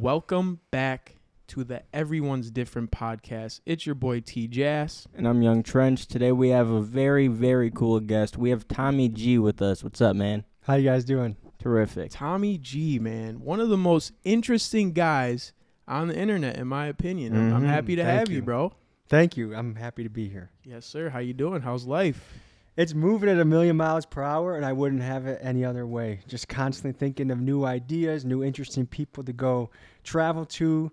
Welcome back to the Everyone's Different podcast. It's your boy T. Jass. And I'm Young Trench. Today we have a very, very cool guest. We have Tommy G with us. What's up, man? How you guys doing? Terrific. Tommy G, man. One of the most interesting guys on the internet, in my opinion. I'm happy to have you, bro. Thank you. I'm happy to be here. Yes, sir. How you doing? How's life? It's moving at 1,000,000 miles per hour, and I wouldn't have it any other way. Just constantly thinking of new ideas, new interesting people to go travel to.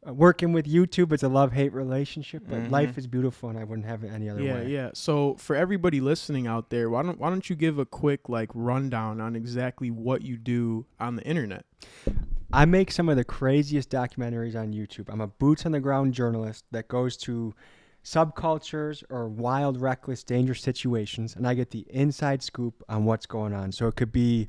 Working with YouTube, it's a love-hate relationship, but life is beautiful, and I wouldn't have it any other way. Yeah. So for everybody listening out there, why don't you give a quick rundown on exactly what you do on the internet? I make some of the craziest documentaries on YouTube. I'm a boots-on-the-ground journalist that goes to subcultures or wild, reckless, dangerous situations, and I get the inside scoop on what's going on. So it could be,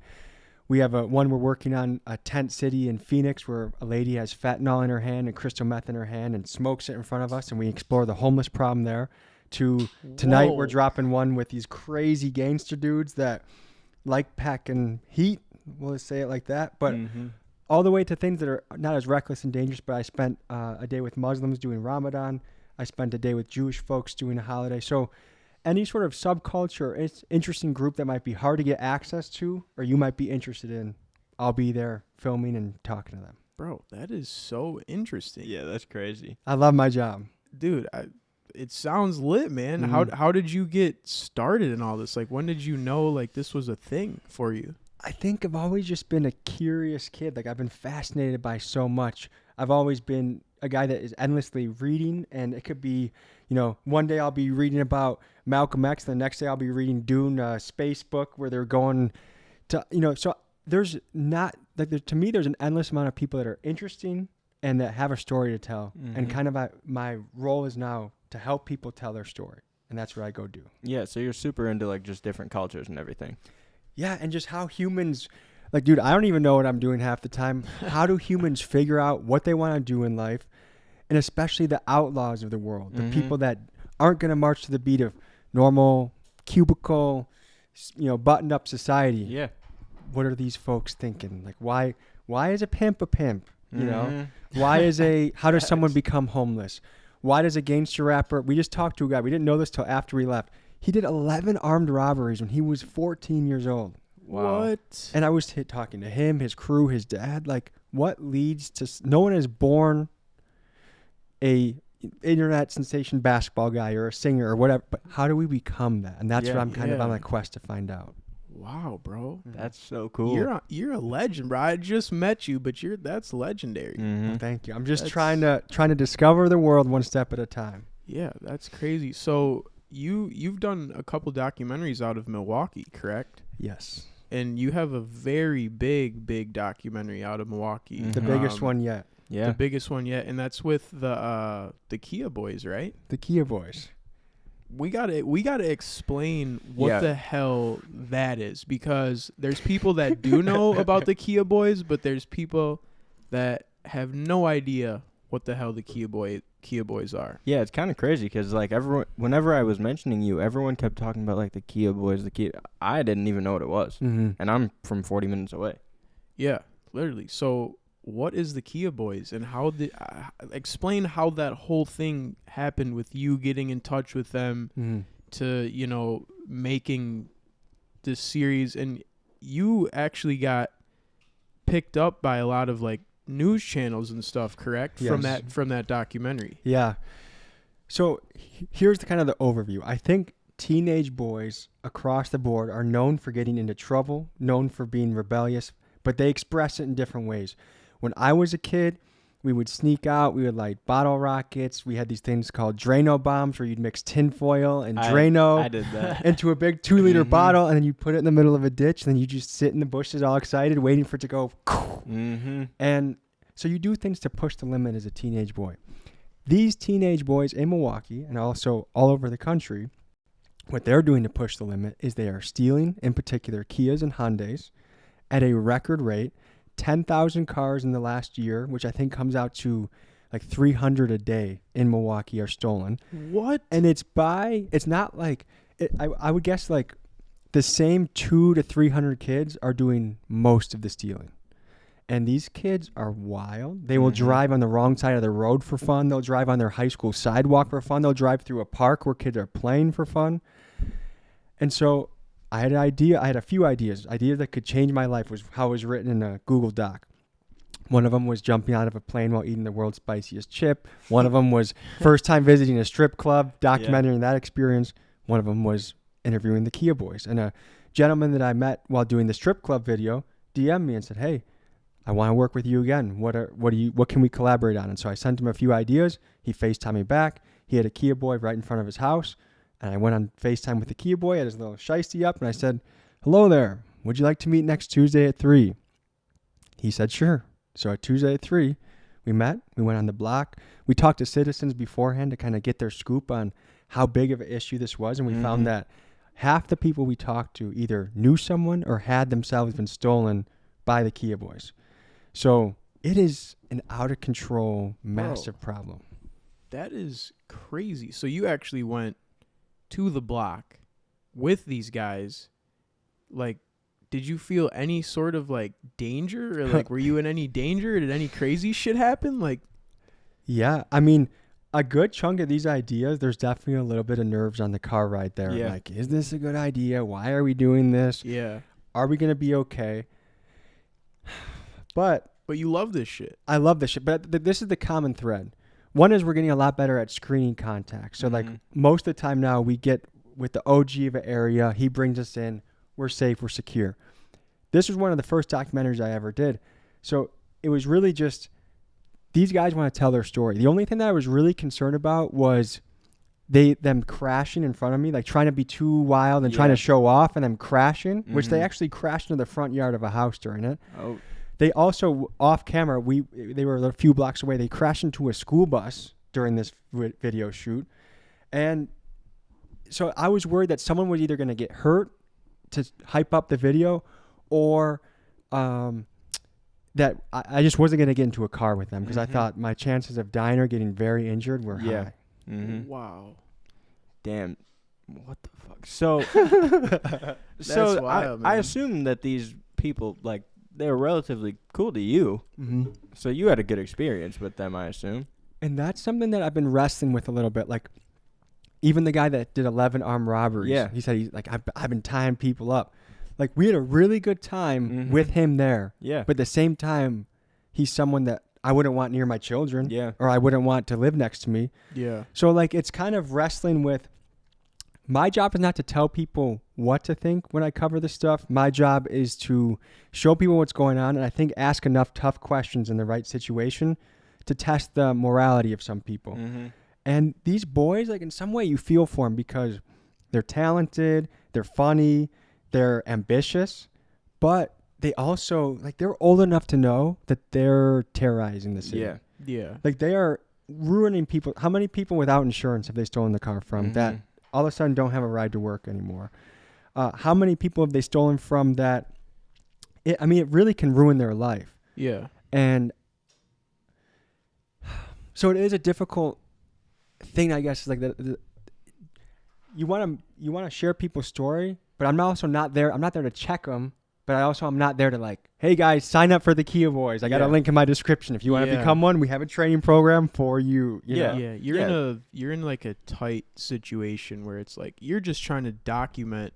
we have one we're working on, a tent city in Phoenix where a lady has fentanyl in her hand and crystal meth in her hand and smokes it in front of us, and we explore the homeless problem there. To tonight, we're dropping one with these crazy gangster dudes that like packing heat, we'll just say it like that, but all the way to things that are not as reckless and dangerous. But I spent a day with Muslims doing Ramadan. I spent a day with Jewish folks doing a holiday. So any sort of subculture or interesting group that might be hard to get access to or you might be interested in, I'll be there filming and talking to them. Bro, that is so interesting. Yeah, that's crazy. I love my job. Dude, it sounds lit, man. How did you get started in all this? Like, when did you know this was a thing for you? I think I've always just been a curious kid. I've been fascinated by so much. I've always been a guy that is endlessly reading, and it could be, one day I'll be reading about Malcolm X, the next day I'll be reading Dune, space book where they're going to, so there's not, to me, there's an endless amount of people that are interesting and that have a story to tell. And kind of my role is now to help people tell their story, and that's what I go do. Yeah, so you're super into just different cultures and everything. Yeah, and just how humans, dude, I don't even know what I'm doing half the time. How do humans figure out what they want to do in life? And especially the outlaws of the world, the people that aren't going to march to the beat of normal, cubicle, buttoned up society. Yeah. What are these folks thinking? Why is a pimp a pimp? Why how does someone become homeless? Why does a gangster rapper, we just talked to a guy, we didn't know this till after we left. He did 11 armed robberies when he was 14 years old. Wow. What? And I was talking to him, his crew, his dad. What leads to... No one is born a internet sensation basketball guy or a singer or whatever. But how do we become that? And that's what I'm kind of on my quest to find out. Wow, bro. That's so cool. You're a legend, bro. I just met you, but that's legendary. Well, thank you. I'm just trying to discover the world one step at a time. Yeah, that's crazy. So... You've done a couple documentaries out of Milwaukee, correct? Yes. And you have a very big documentary out of Milwaukee. The biggest one yet. Yeah. The biggest one yet, and that's with the Kia Boys, right? The Kia Boys. We gotta explain what the hell that is, because there's people that do know about the Kia Boys, but there's people that have no idea what the hell the Kia Boys are. Yeah, it's kind of crazy because everyone, whenever I was mentioning you, everyone kept talking about the Kia Boys, I didn't even know what it was, and I'm from 40 minutes away. Yeah, literally. So what is the Kia Boys, and how explain how that whole thing happened with you getting in touch with them to making this series, and you actually got picked up by a lot of news channels and stuff, correct? Yes. From that documentary. Yeah. So here's the overview. I think teenage boys across the board are known for getting into trouble, known for being rebellious, but they express it in different ways. When I was a kid, we would sneak out. We would light bottle rockets. We had these things called Drano bombs where you'd mix tinfoil and Drano I did that. into a big 2-liter bottle, and then you put it in the middle of a ditch, and then you just sit in the bushes all excited, waiting for it to go. And so you do things to push the limit as a teenage boy. These teenage boys in Milwaukee and also all over the country, what they're doing to push the limit is they are stealing, in particular, Kias and Hyundais at a record rate. 10,000 cars in the last year, which I think comes out to 300 a day in Milwaukee, are stolen. What? And it's not I would guess the same 200 to 300 kids are doing most of the stealing. And these kids are wild. They will drive on the wrong side of the road for fun. They'll drive on their high school sidewalk for fun. They'll drive through a park where kids are playing for fun. And so I had an idea. I had a few ideas. Ideas that could change my life was how it was written in a Google Doc. One of them was jumping out of a plane while eating the world's spiciest chip. One of them was first time visiting a strip club, documenting that experience. One of them was interviewing the Kia Boys. And a gentleman that I met while doing the strip club video DM'd me and said, "Hey, I want to work with you again. What can we collaborate on?" And so I sent him a few ideas. He FaceTimed me back. He had a Kia Boy right in front of his house. And I went on FaceTime with the Kia Boy, had his little shiesty up, and I said, "Hello there. Would you like to meet next Tuesday at 3? He said, "Sure." So at Tuesday at 3, we met. We went on the block. We talked to citizens beforehand to kind of get their scoop on how big of an issue this was. And we found that half the people we talked to either knew someone or had themselves been stolen by the Kia Boys. So it is an out of control, massive problem. That is crazy. So you actually went to the block with these guys. Like, did you feel any sort of like danger, or like were you in any danger? Did any crazy shit happen? Like, yeah, I mean, a good chunk of these ideas, there's definitely a little bit of nerves on the car ride there. Yeah. Like, is this a good idea? Why are we doing this? Yeah. Are we going to be okay? But you love this shit. I love this shit. But this is the common thread. One is we're getting a lot better at screening contacts. So like most of the time now we get with the OG of an area, he brings us in, we're safe, we're secure. This was one of the first documentaries I ever did. So it was really just, these guys want to tell their story. The only thing that I was really concerned about was them crashing in front of me, like trying to be too wild and trying to show off and them crashing, which they actually crashed into the front yard of a house during it. Oh. They also, off camera, they were a few blocks away. They crashed into a school bus during this video shoot. And so I was worried that someone was either going to get hurt to hype up the video, or that I just wasn't going to get into a car with them, because I thought my chances of dying or getting very injured were high. Wow. Damn. What the fuck? So, That's wild, I man. assume that these people, like, they were relatively cool to you. So you had a good experience with them, I assume. And that's something that I've been wrestling with a little bit. Like, even the guy that did 11 armed robberies, he said, he's like, I've been tying people up. Like, we had a really good time with him there. Yeah. But at the same time, he's someone that I wouldn't want near my children. Yeah. Or I wouldn't want to live next to me. Yeah. So, like, it's kind of wrestling with, my job is not to tell people what to think when I cover this stuff. My job is to show people what's going on, and I think ask enough tough questions in the right situation to test the morality of some people. And these boys, like, in some way you feel for them because they're talented, they're funny, they're ambitious, but they also, like, they're old enough to know that they're terrorizing the city. Yeah. Yeah. Like, they are ruining people. How many people without insurance have they stolen the car from that all of a sudden don't have a ride to work anymore? How many people have they stolen from that? It really can ruin their life. Yeah. And so it is a difficult thing, I guess. Like, you want to share people's story, but I'm also not there. I'm not there to check them, but I'm not there to, like, hey guys, sign up for the Kia Boys. I got a link in my description. If you want to become one, we have a training program for you. You know? Yeah. You're in like a tight situation where it's like you're just trying to document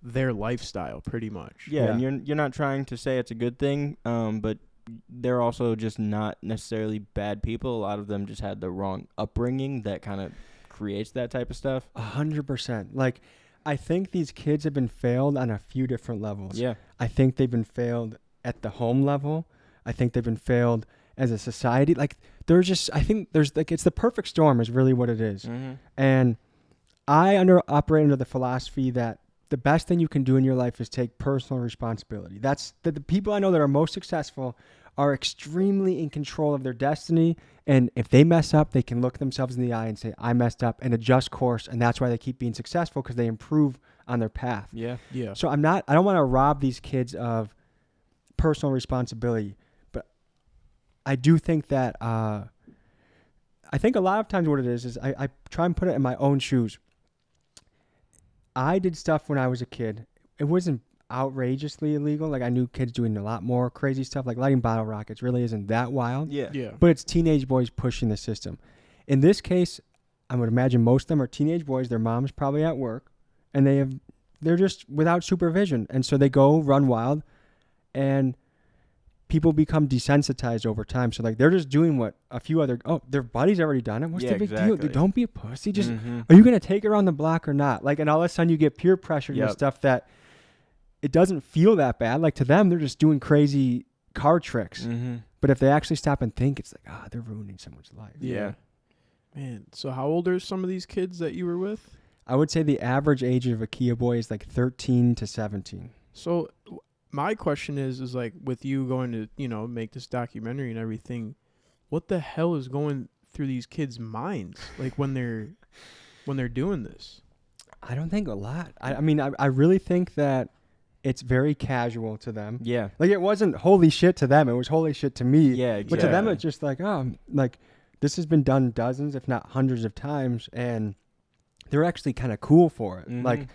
their lifestyle pretty much. Yeah, and you're not trying to say it's a good thing, but they're also just not necessarily bad people. A lot of them just had the wrong upbringing that kind of creates that type of stuff. 100%. Like, I think these kids have been failed on a few different levels. Yeah. I think they've been failed at the home level. I think they've been failed as a society. Like, I think there's, like, it's the perfect storm is really what it is. And I operate under the philosophy that the best thing you can do in your life is take personal responsibility. That's the people I know that are most successful are extremely in control of their destiny. And if they mess up, they can look themselves in the eye and say, I messed up, and adjust course. And that's why they keep being successful, because they improve on their path. Yeah. Yeah. So I don't want to rob these kids of personal responsibility, but I do think that, I think a lot of times what it is I try and put it in my own shoes. I did stuff when I was a kid. outrageously illegal. Like I knew kids doing a lot more crazy stuff, like lighting bottle rockets really isn't that wild. Yeah. Yeah. But it's teenage boys pushing the system. In this case, I would imagine most of them are teenage boys. Their mom's probably at work, and they're just without supervision, and so they go run wild, and people become desensitized over time. So like they're just doing what a few other their buddies already done it. What's the big deal? exactly. Don't be a pussy. Just are you gonna take it around the block or not? Like, and all of a sudden you get peer pressure and stuff that it doesn't feel that bad. Like to them, they're just doing crazy card tricks. But if they actually stop and think, it's like, they're ruining someone's life. Yeah. Man, so how old are some of these kids that you were with? I would say the average age of a Kia boy is like 13 to 17. So my question is like with you going to, you know, make this documentary and everything, what the hell is going through these kids' minds like when they're doing this? I don't think a lot. I mean, I really think that it's very casual to them. Yeah. Like it wasn't holy shit to them. It was holy shit to me. Yeah, But to them, it's just like, like this has been done dozens, if not hundreds of times. And they're actually kind of cool for it. Like,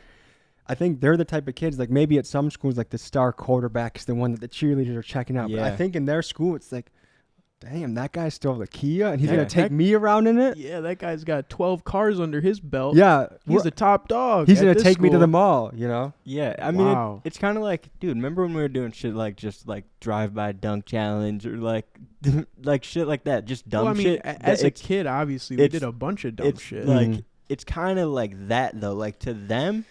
I think they're the type of kids, like maybe at some schools, like the star quarterback is the one that the cheerleaders are checking out. But I think in their school, it's like, damn, that guy stole the Kia and he's going to take me around in it? Yeah, that guy's got 12 cars under his belt. Yeah. He's the top dog. He's going to take me to the mall, you know? Yeah. I mean, it's kind of like, dude, remember when we were doing shit like just like drive-by dunk challenge or like like shit like that, just dumb shit? As a kid, obviously, we did a bunch of dumb shit. Like, it's kind of like that, though. Like, to them,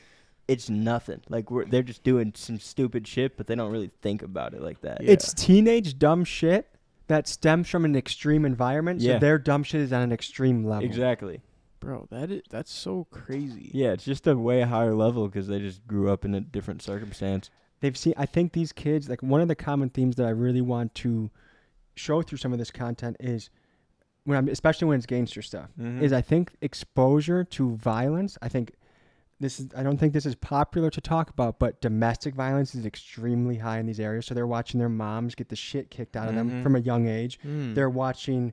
it's nothing. Like, they're just doing some stupid shit, but they don't really think about it like that. Yeah. It's teenage dumb shit that stems from an extreme environment, so their dumb shit is on an extreme level. Exactly. Bro, that's so crazy. Yeah, it's just a way higher level because they just grew up in a different circumstance. I think these kids, like one of the common themes that I really want to show through some of this content is, especially when it's gangster stuff, is I think exposure to violence, I don't think this is popular to talk about, but domestic violence is extremely high in these areas. So they're watching their moms get the shit kicked out of them from a young age. They're watching,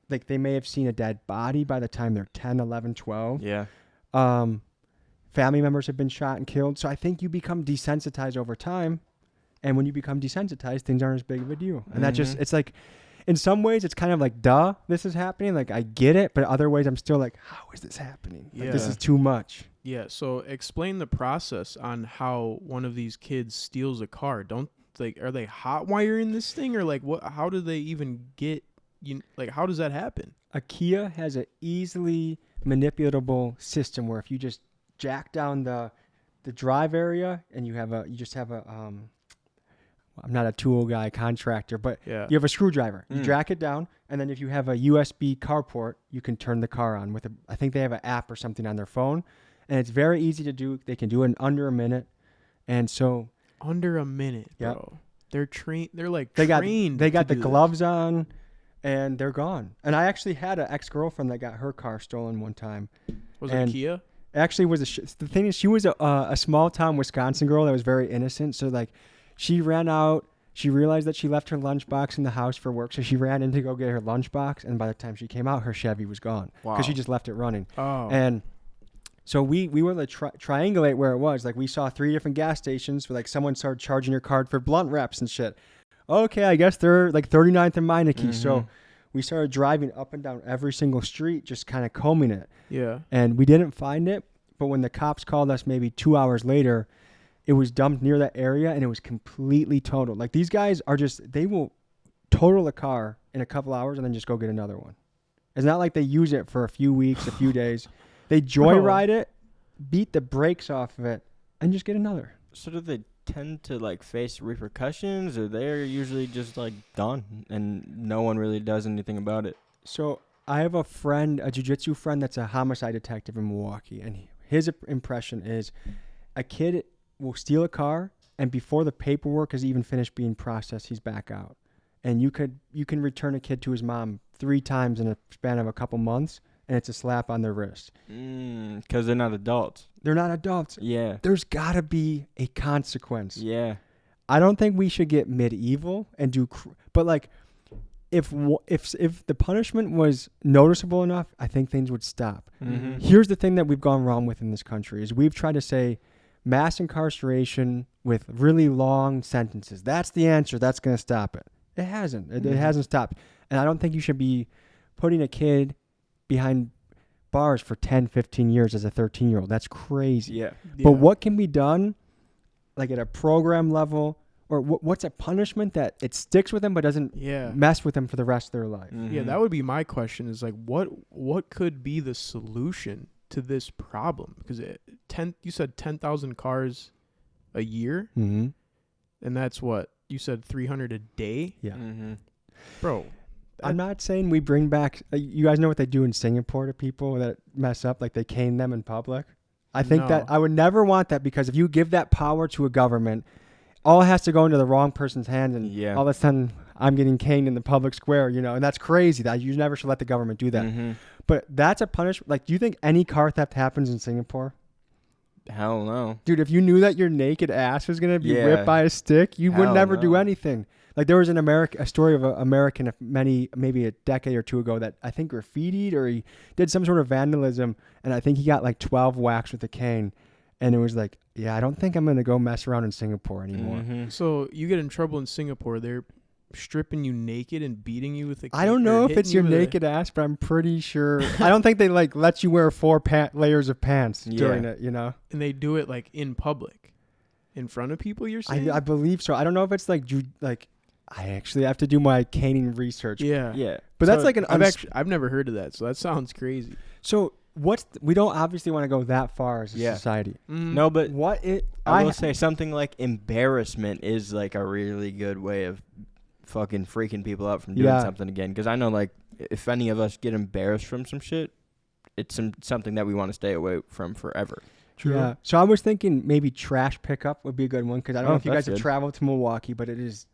like they may have seen a dead body by the time they're 10, 11, 12. Yeah. Family members have been shot and killed. So I think you become desensitized over time. And when you become desensitized, things aren't as big of a deal. And that just, it's like, in some ways, it's kind of like, duh, this is happening. Like, I get it. But other ways, I'm still like, how is this happening? Like, this is too much. Yeah, so explain the process on how one of these kids steals a car. Are they hot wiring this thing, or like what? How do they even get how does that happen? A Kia has an easily manipulatable system where if you just jack down the drive area and you just have a I'm not a tool guy, contractor, but you have a screwdriver. You jack it down, and then if you have a USB car port, you can turn the car on with I think they have an app or something on their phone. And it's very easy to do. They can do it in under a minute. And so under a minute, bro. Yep. They're trained. They're like trained. They got the gloves on, and they're gone. And I actually had an ex-girlfriend that got her car stolen one time. Was it a Kia? Actually, the thing is, she was a small town Wisconsin girl that was very innocent. So like, she ran out. She realized that she left her lunchbox in the house for work, so she ran in to go get her lunchbox. And by the time she came out, her Chevy was gone because she just left it running. Oh. And so we were to triangulate where it was. Like we saw 3 different gas stations where like someone started charging your card for blunt wraps and shit. Okay, I guess they're like 39th and Meineke. So we started driving up and down every single street, just kind of combing it. Yeah. And we didn't find it. But when the cops called us maybe 2 hours later, it was dumped near that area and it was completely totaled. Like these guys are they will total a car in a couple hours and then just go get another one. It's not like they use it for a few weeks, a few days. They joyride it, beat the brakes off of it, and just get another. So do they tend to like face repercussions, or they're usually just like gone and no one really does anything about it? So I have a friend, a jiu-jitsu friend that's a homicide detective in Milwaukee, and his impression is a kid will steal a car, and before the paperwork has even finished being processed, he's back out. And you can return a kid to his mom 3 times in a span of a couple months, and it's a slap on their wrist. Because they're not adults. They're not adults. Yeah. There's got to be a consequence. Yeah. I don't think we should get medieval and do... but, like, if the punishment was noticeable enough, I think things would stop. Here's the thing that we've gone wrong with in this country is we've tried to say mass incarceration with really long sentences. That's the answer. That's going to stop it. It hasn't. It hasn't stopped. And I don't think you should be putting a kid behind bars for 10, 15 years as a 13-year-old. That's crazy. Yeah. But what can be done, like at a program level, or what's a punishment that it sticks with them but doesn't mess with them for the rest of their life? Mm-hmm. Yeah, that would be my question. Is like, what could be the solution to this problem? Because you said 10,000 cars a year, Mm-hmm. and that's what you said, 300 a day. Yeah. Mm-hmm. Bro. I'm not saying we bring back. You guys know what they do in Singapore to people that mess up, like they cane them in public. I think that I would never want that, because if you give that power to a government, all has to go into the wrong person's hands, and all of a sudden I'm getting caned in the public square, and that's crazy. That you never should let the government do that. Mm-hmm. But that's a punishment. Like, do you think any car theft happens in Singapore? Hell no. Dude, if you knew that your naked ass was going to be whipped by a stick, you would never do anything. Like, there was a story of an American maybe a decade or two ago that I think graffitied, or he did some sort of vandalism, and I think he got like 12 whacks with a cane. And it was like, I don't think I'm going to go mess around in Singapore anymore. Mm-hmm. So you get in trouble in Singapore, they're stripping you naked and beating you with a cane? I don't know if it's your naked ass, but I'm pretty sure. I don't think they like let you wear 4 layers of pants during it, And they do it like in public, in front of people, you're saying? I believe so. I don't know if it's like I actually have to do my caning research. Yeah. Yeah. But So that's like I've never heard of that, so that sounds crazy. So we don't obviously want to go that far as a society. No, but I will say something like embarrassment is like a really good way of fucking freaking people out from doing something again. Because I know, like, if any of us get embarrassed from some shit, it's something that we want to stay away from forever. True. Yeah. So I was thinking maybe trash pickup would be a good one, because I don't know if you guys have traveled to Milwaukee, but it is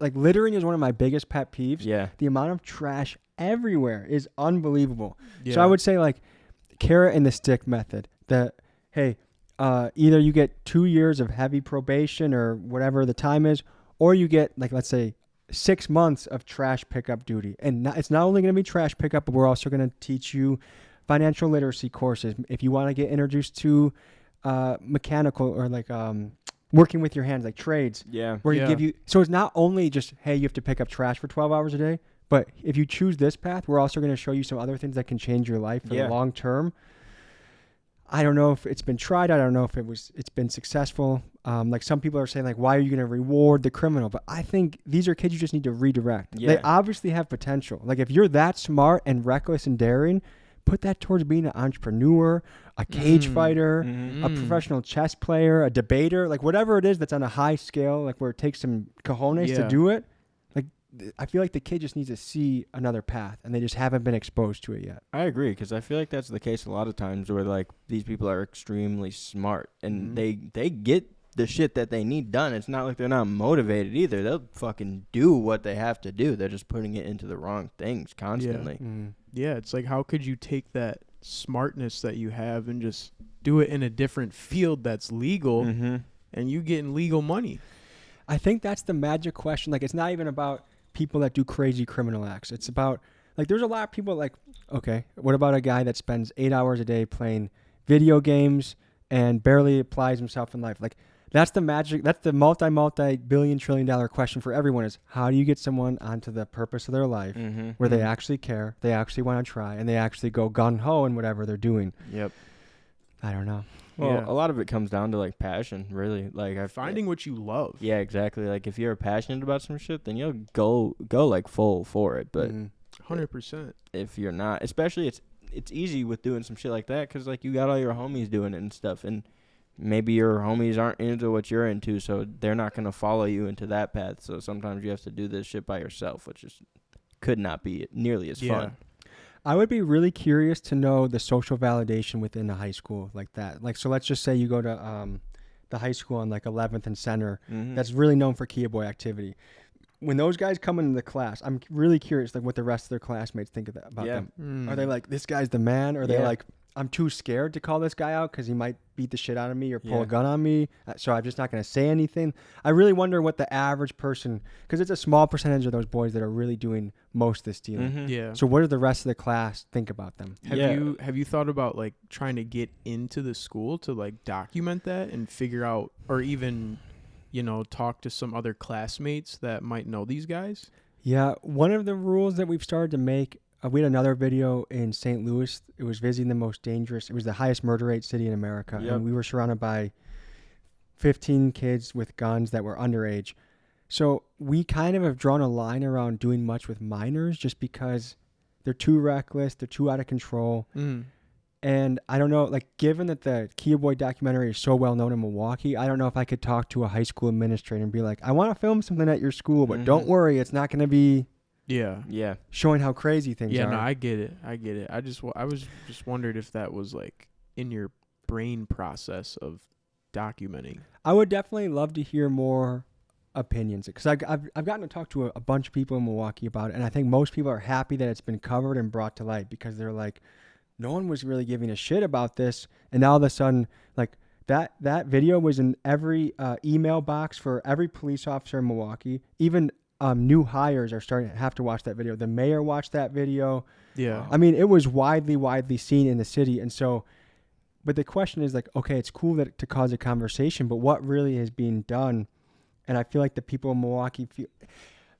like littering is one of my biggest pet peeves. Yeah. The amount of trash everywhere is unbelievable. Yeah. So I would say, like, carrot and the stick method. That, hey, either you get 2 years of heavy probation or whatever the time is, or you get, like, let's say 6 months of trash pickup duty. And it's not only going to be trash pickup, but we're also going to teach you financial literacy courses. If you want to get introduced to mechanical or like working with your hands, like trades. Yeah. Where you give you, so it's not only just, hey, you have to pick up trash for 12 hours a day, but if you choose this path, we're also going to show you some other things that can change your life for the long term. I don't know if it's been tried. I don't know if it's been successful. Like, some people are saying, like, why are you going to reward the criminal? But I think these are kids you just need to redirect. Yeah. They obviously have potential. Like, if you're that smart and reckless and daring, put that towards being an entrepreneur, a cage fighter, a professional chess player, a debater, like whatever it is that's on a high scale, like where it takes some cojones to do it. Like, I feel like the kid just needs to see another path, and they just haven't been exposed to it yet. I agree, because I feel like that's the case a lot of times where, like, these people are extremely smart, and they get the shit that they need done. It's not like they're not motivated either. They'll fucking do what they have to do. They're just putting it into the wrong things constantly. Yeah, it's like, how could you take that smartness that you have and just do it in a different field that's legal, and you getting legal money? I think that's the magic question. Like, it's not even about people that do crazy criminal acts. It's about, like, there's a lot of people like, okay, what about a guy that spends 8 hours a day playing video games and barely applies himself in life? Like, that's the magic. That's the multi-billion trillion dollar question for everyone, is how do you get someone onto the purpose of their life where they actually care, they actually want to try, and they actually go gung-ho in whatever they're doing. Yep. I don't know. Well, a lot of it comes down to, like, passion, really. Like, finding what you love. Yeah, exactly. Like, if you're passionate about some shit, then you'll go like full for it. But 100%. If you're not, especially it's easy with doing some shit like that, because, like, you got all your homies doing it and stuff, and maybe your homies aren't into what you're into, so they're not going to follow you into that path. So sometimes you have to do this shit by yourself, which could not be nearly as fun. I would be really curious to know the social validation within a high school like that. Like, so let's just say you go to the high school on, like, 11th and Center that's really known for Kia Boy activity. When those guys come into the class, I'm really curious, like, what the rest of their classmates think about them. Are they like, this guy's the man? Or are they like, I'm too scared to call this guy out because he might beat the shit out of me or pull Yeah. a gun on me. So I'm just not going to say anything. I really wonder what the average person, because it's a small percentage of those boys that are really doing most of the stealing. Mhm. Yeah. So what do the rest of the class think about them? Have you thought about like trying to get into the school to like document that and figure out, or even, talk to some other classmates that might know these guys? Yeah, one of the rules that we've started to make, we had another video in St. Louis. It was visiting the most dangerous. It was the highest murder rate city in America. Yep. And we were surrounded by 15 kids with guns that were underage. So we kind of have drawn a line around doing much with minors just because they're too reckless. They're too out of control. And I don't know, like, given that the Kia Boy documentary is so well known in Milwaukee, I don't know if I could talk to a high school administrator and be like, I want to film something at your school, but don't worry, it's not going to be Yeah. showing how crazy things are. Yeah, no, I get it. I was just wondered if that was like in your brain process of documenting. I would definitely love to hear more opinions because I've gotten to talk to a bunch of people in Milwaukee about it, and I think most people are happy that it's been covered and brought to light because they're like, no one was really giving a shit about this, and now all of a sudden, like that video was in every email box for every police officer in Milwaukee. Even new hires are starting to have to watch that video. The mayor watched that video. Yeah. I mean, it was widely seen in the city, and so. But the question is like, okay, it's cool that to cause a conversation, but what really is being done? And I feel like the people in Milwaukee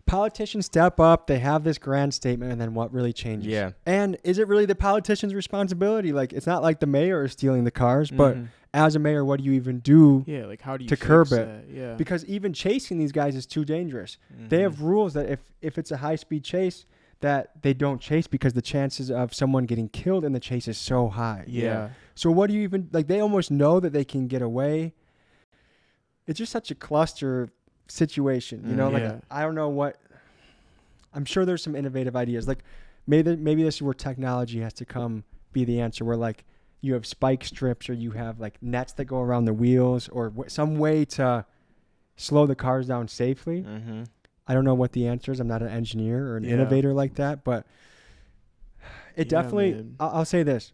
politicians step up, they have this grand statement, and then what really changes? Yeah. And is it really the politician's responsibility? Like, it's not like the mayor is stealing the cars, but as a mayor, what do you even do Yeah, like how do you to fix curb it? that? Yeah. Because even chasing these guys is too dangerous. They have rules that if it's a high-speed chase, that they don't chase because the chances of someone getting killed in the chase is so high. Yeah. So what do you even, like, they almost know that they can get away. It's just such a cluster situation, you know? Like, Yeah. I don't know what, I'm sure there's some innovative ideas. Like, maybe this is where technology has to come be the answer, where, like, you have spike strips or you have, like, nets that go around the wheels or some way to slow the cars down safely. I don't know what the answer is. I'm not an engineer or an innovator like that, but it definitely, man. I'll say this.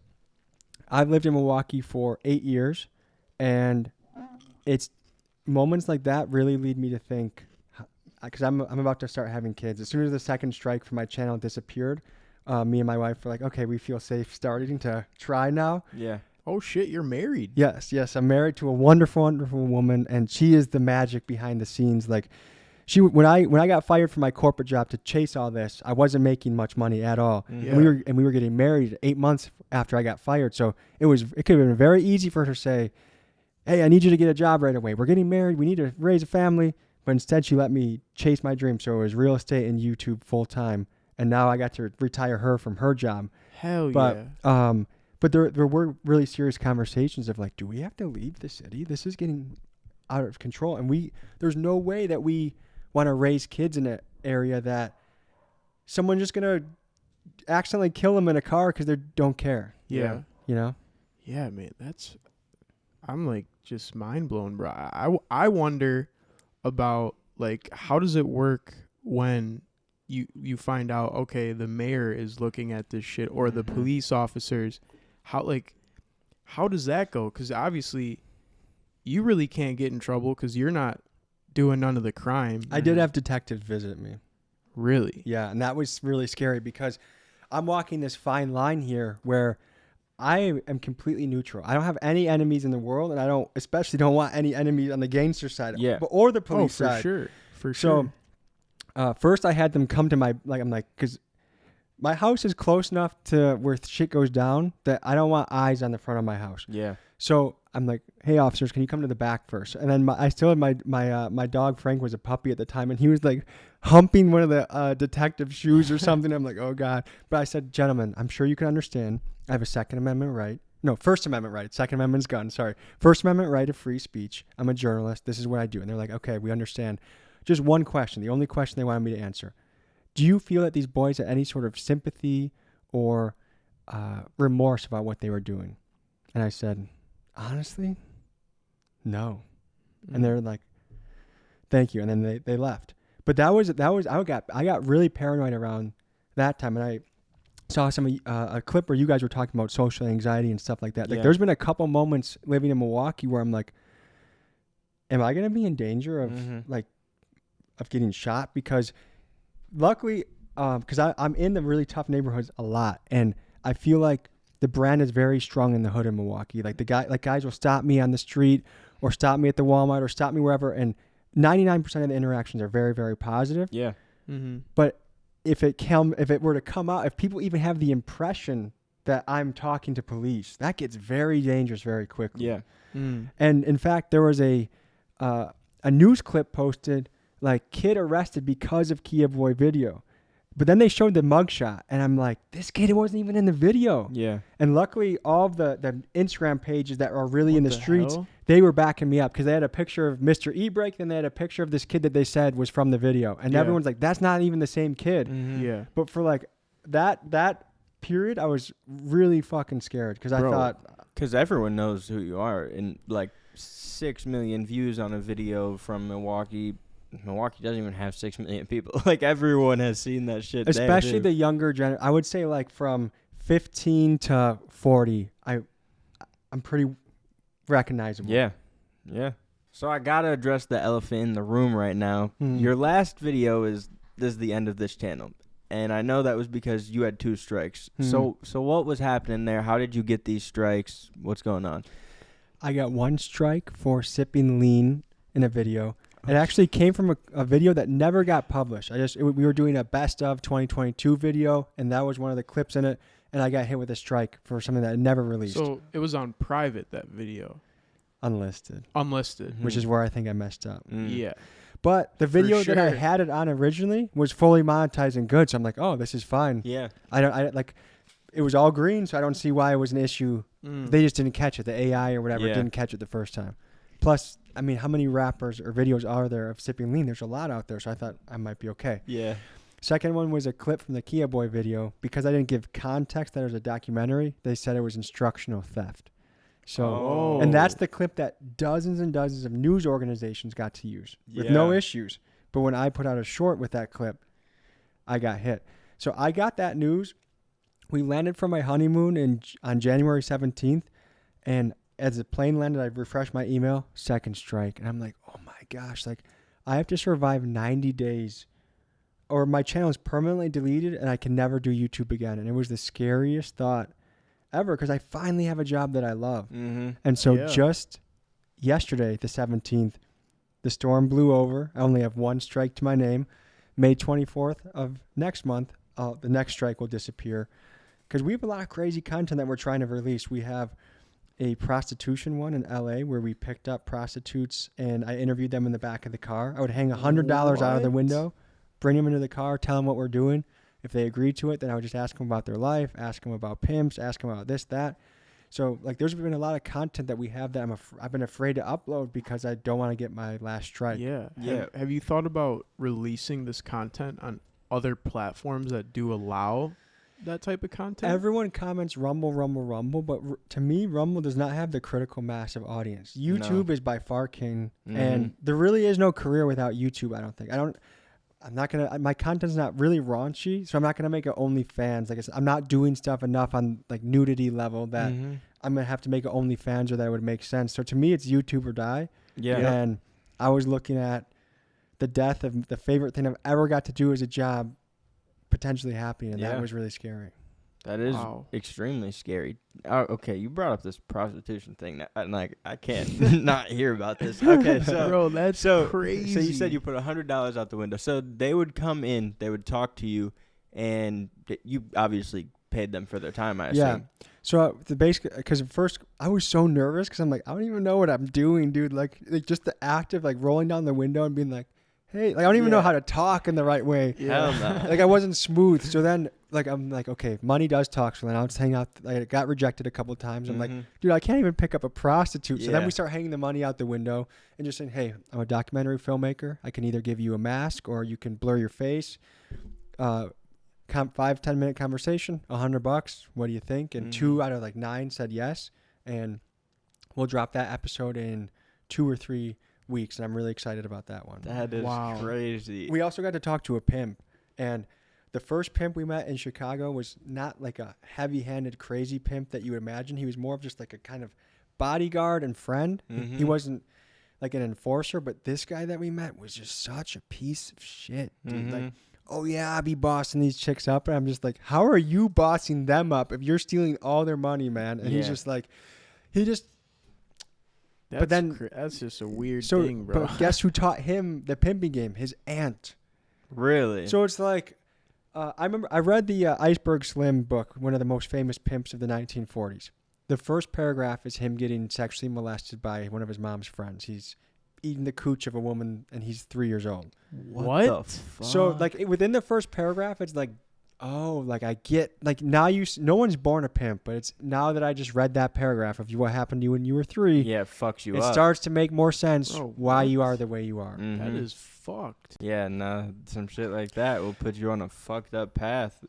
I've lived in Milwaukee for 8 years, and it's moments like that really lead me to think, because I'm about to start having kids. As soon as the second strike for my channel disappeared, me and my wife were like, okay, we feel safe starting to try now. Yeah. Oh shit, you're married. Yes. I'm married to a wonderful, wonderful woman, and she is the magic behind the scenes. Like, when I got fired from my corporate job to chase all this, I wasn't making much money at all. Yeah. And we were getting married 8 months after I got fired. So it could have been very easy for her to say, hey, I need you to get a job right away. We're getting married. We need to raise a family. But instead, she let me chase my dream. So it was real estate and YouTube full time. And now I got to retire her from her job. Hell But yeah. but there were really serious conversations of like, do we have to leave the city? This is getting out of control. And there's no way that we want to raise kids in an area that someone's just going to accidentally kill them in a car because they don't care. Yeah. You know? Yeah, man. I'm like just mind blown, bro. I wonder about like how does it work when you find out, okay, the mayor is looking at this shit or the police officers. How does that go? Because obviously you really can't get in trouble because you're not doing none of the crime. I did have detectives visit me. Really? Yeah, and that was really scary because I'm walking this fine line here where I am completely neutral. I don't have any enemies in the world, and I especially don't want any enemies on the gangster side, or the police for side. Sure, for sure. So, first I had them come to because my house is close enough to where shit goes down that I don't want eyes on the front of my house. Yeah. So I'm like, hey, officers, can you come to the back first? And then I still had my dog, Frank, was a puppy at the time, and he was like humping one of the detective's shoes or something. I'm like, oh, God. But I said, gentlemen, I'm sure you can understand. I have a Second Amendment right. No, First Amendment right. Second Amendment's gun. Sorry. First Amendment right of free speech. I'm a journalist. This is what I do. And they're like, okay, we understand. Just one question. The only question they wanted me to answer. Do you feel that these boys had any sort of sympathy or remorse about what they were doing? And I said, honestly, no. And they're like, thank you. And then they left. But that was I got really paranoid around that time. And saw a clip where you guys were talking about social anxiety and stuff like that. Like Yeah. there's been a couple moments living in Milwaukee where I'm like, am I going to be in danger of of getting shot? Because luckily, because I'm in the really tough neighborhoods a lot, and I feel like the brand is very strong in the hood in Milwaukee. Like guys will stop me on the street or stop me at the Walmart or stop me wherever, and 99% of the interactions are very, very positive. Yeah. Mm-hmm. But if it were to come out, if people even have the impression that I'm talking to police, that gets very dangerous very quickly. Yeah. Mm. And in fact, there was a news clip posted, like, kid arrested because of Kia Boy video. But then they showed the mugshot, and I'm like, this kid wasn't even in the video. Yeah. And luckily, all of the Instagram pages that are really in the streets, hell? they were backing me up because they had a picture of Mr. E-Brake, and they had a picture of this kid that they said was from the video. And Yeah. everyone's like, that's not even the same kid. Mm-hmm. Yeah. But for like that period, I was really fucking scared because I Bro. thought, Because everyone knows who you are, and like 6 million views on a video from Milwaukee. Milwaukee doesn't even have 6 million people. Like everyone has seen that shit. especially the younger gen. I would say like from 15 to 40, I'm pretty recognizable. Yeah. Yeah. So I gotta address the elephant in the room right now. Hmm. Your last video is the end of this channel. And I know that was because you had 2 strikes. So what was happening there? How did you get these strikes? What's going on? I got 1 strike for sipping lean in a video. It actually came from a video that never got published. We were doing a best of 2022 video, and that was one of the clips in it. And I got hit with a strike for something that I never released. So it was on private, that video, Unlisted, unlisted. which is where I think I messed up. Mm. Yeah. But the video that I sure. had it on originally was fully monetized and good. So I'm like, oh, this is fine. Yeah. I like, it was all green, so I don't see why it was an issue. Mm. They just didn't catch it. The AI or whatever Yeah. didn't catch it the first time. Plus, I mean, how many rappers or videos are there of sipping lean? There's a lot out there, so I thought I might be okay. Yeah. Second one was a clip from the Kia Boy video. Because I didn't give context that it was a documentary, they said it was instructional theft. So, Oh. and that's the clip that dozens and dozens of news organizations got to use with no Yeah. issues. But when I put out a short with that clip, I got hit. So I got that news. We landed from my honeymoon on January 17th, and as the plane landed, I refreshed my email, second strike. And I'm like, oh my gosh, like I have to survive 90 days or my channel is permanently deleted and I can never do YouTube again. And it was the scariest thought ever because I finally have a job that I love. Mm-hmm. And so Yeah. just yesterday, the 17th, the storm blew over. I only have 1 strike to my name. May 24th of next month, the next strike will disappear because we have a lot of crazy content that we're trying to release. We have a prostitution one in LA where we picked up prostitutes and I interviewed them in the back of the car. I would hang $100 out of the What? window, bring them into the car, tell them what we're doing. If they agreed to it, then I would just ask them about their life, ask them about pimps, ask them about this, that. So like there's been a lot of content that we have that I've been afraid to upload because I don't want to get my last strike. Yeah. Yeah. Have you thought about releasing this content on other platforms that do allow that type of content? Everyone comments Rumble, but to me, Rumble does not have the critical mass of audience. YouTube is by far king, and there really is no career without YouTube. I don't think. I'm not gonna. My content's not really raunchy, so I'm not gonna make it OnlyFans. Like I said, I'm not doing stuff enough on like nudity level that Mm-hmm. I'm gonna have to make it OnlyFans or that would make sense. So to me, it's YouTube or die. Yeah. And I was looking at the death of the favorite thing I've ever got to do as a job potentially happening, and Yeah. that was really scary. That is Wow. extremely scary. Okay, you brought up this prostitution thing, and like I can't not hear about this. Okay, so Bro, that's so crazy. So you said you put $100 out the window. So they would come in, they would talk to you, and you obviously paid them for their time. I assume. Yeah. So the basic, because at first I was so nervous because I'm like, I don't even know what I'm doing, dude. Like just the act of like rolling down the window and being like, hey, like I don't even know how to talk in the right way. Hell no. Like I wasn't smooth. So then like I'm like, okay, money does talk. So then I'll just hang out. Like, it got rejected a couple times. I'm like, dude, I can't even pick up a prostitute. So then Yeah. we start hanging the money out the window and just saying, hey, I'm a documentary filmmaker. I can either give you a mask or you can blur your face. 5-10 minute conversation, $100. What do you think? And 2 out of like 9 said yes. And we'll drop that episode in 2 or 3 weeks. And I'm really excited about that one. That is Wow. crazy. We also got to talk to a pimp. And the first pimp we met in Chicago was not like a heavy-handed, crazy pimp that you would imagine. He was more of just like a kind of bodyguard and friend. He wasn't like an enforcer, but this guy that we met was just such a piece of shit, dude. Like, oh yeah, I'll be bossing these chicks up, and I'm just like, how are you bossing them up if you're stealing all their money, man? And he's just like, but then that's just a weird thing, bro. But guess who taught him the pimping game? His aunt. Really? So it's like, I remember I read the Iceberg Slim book, one of the most famous pimps of the 1940s. The first paragraph is him getting sexually molested by one of his mom's friends. He's eating the cooch of a woman, and he's 3 years old. What? The fuck? So like within the first paragraph, it's like, oh, like I get, like now no one's born a pimp, but it's now that I just read that paragraph of what happened to you when you were 3. Yeah, it fucks you it up. It starts to make more sense why what? you are the way you are. That is fucked. Yeah, some shit like that will put you on a fucked up path.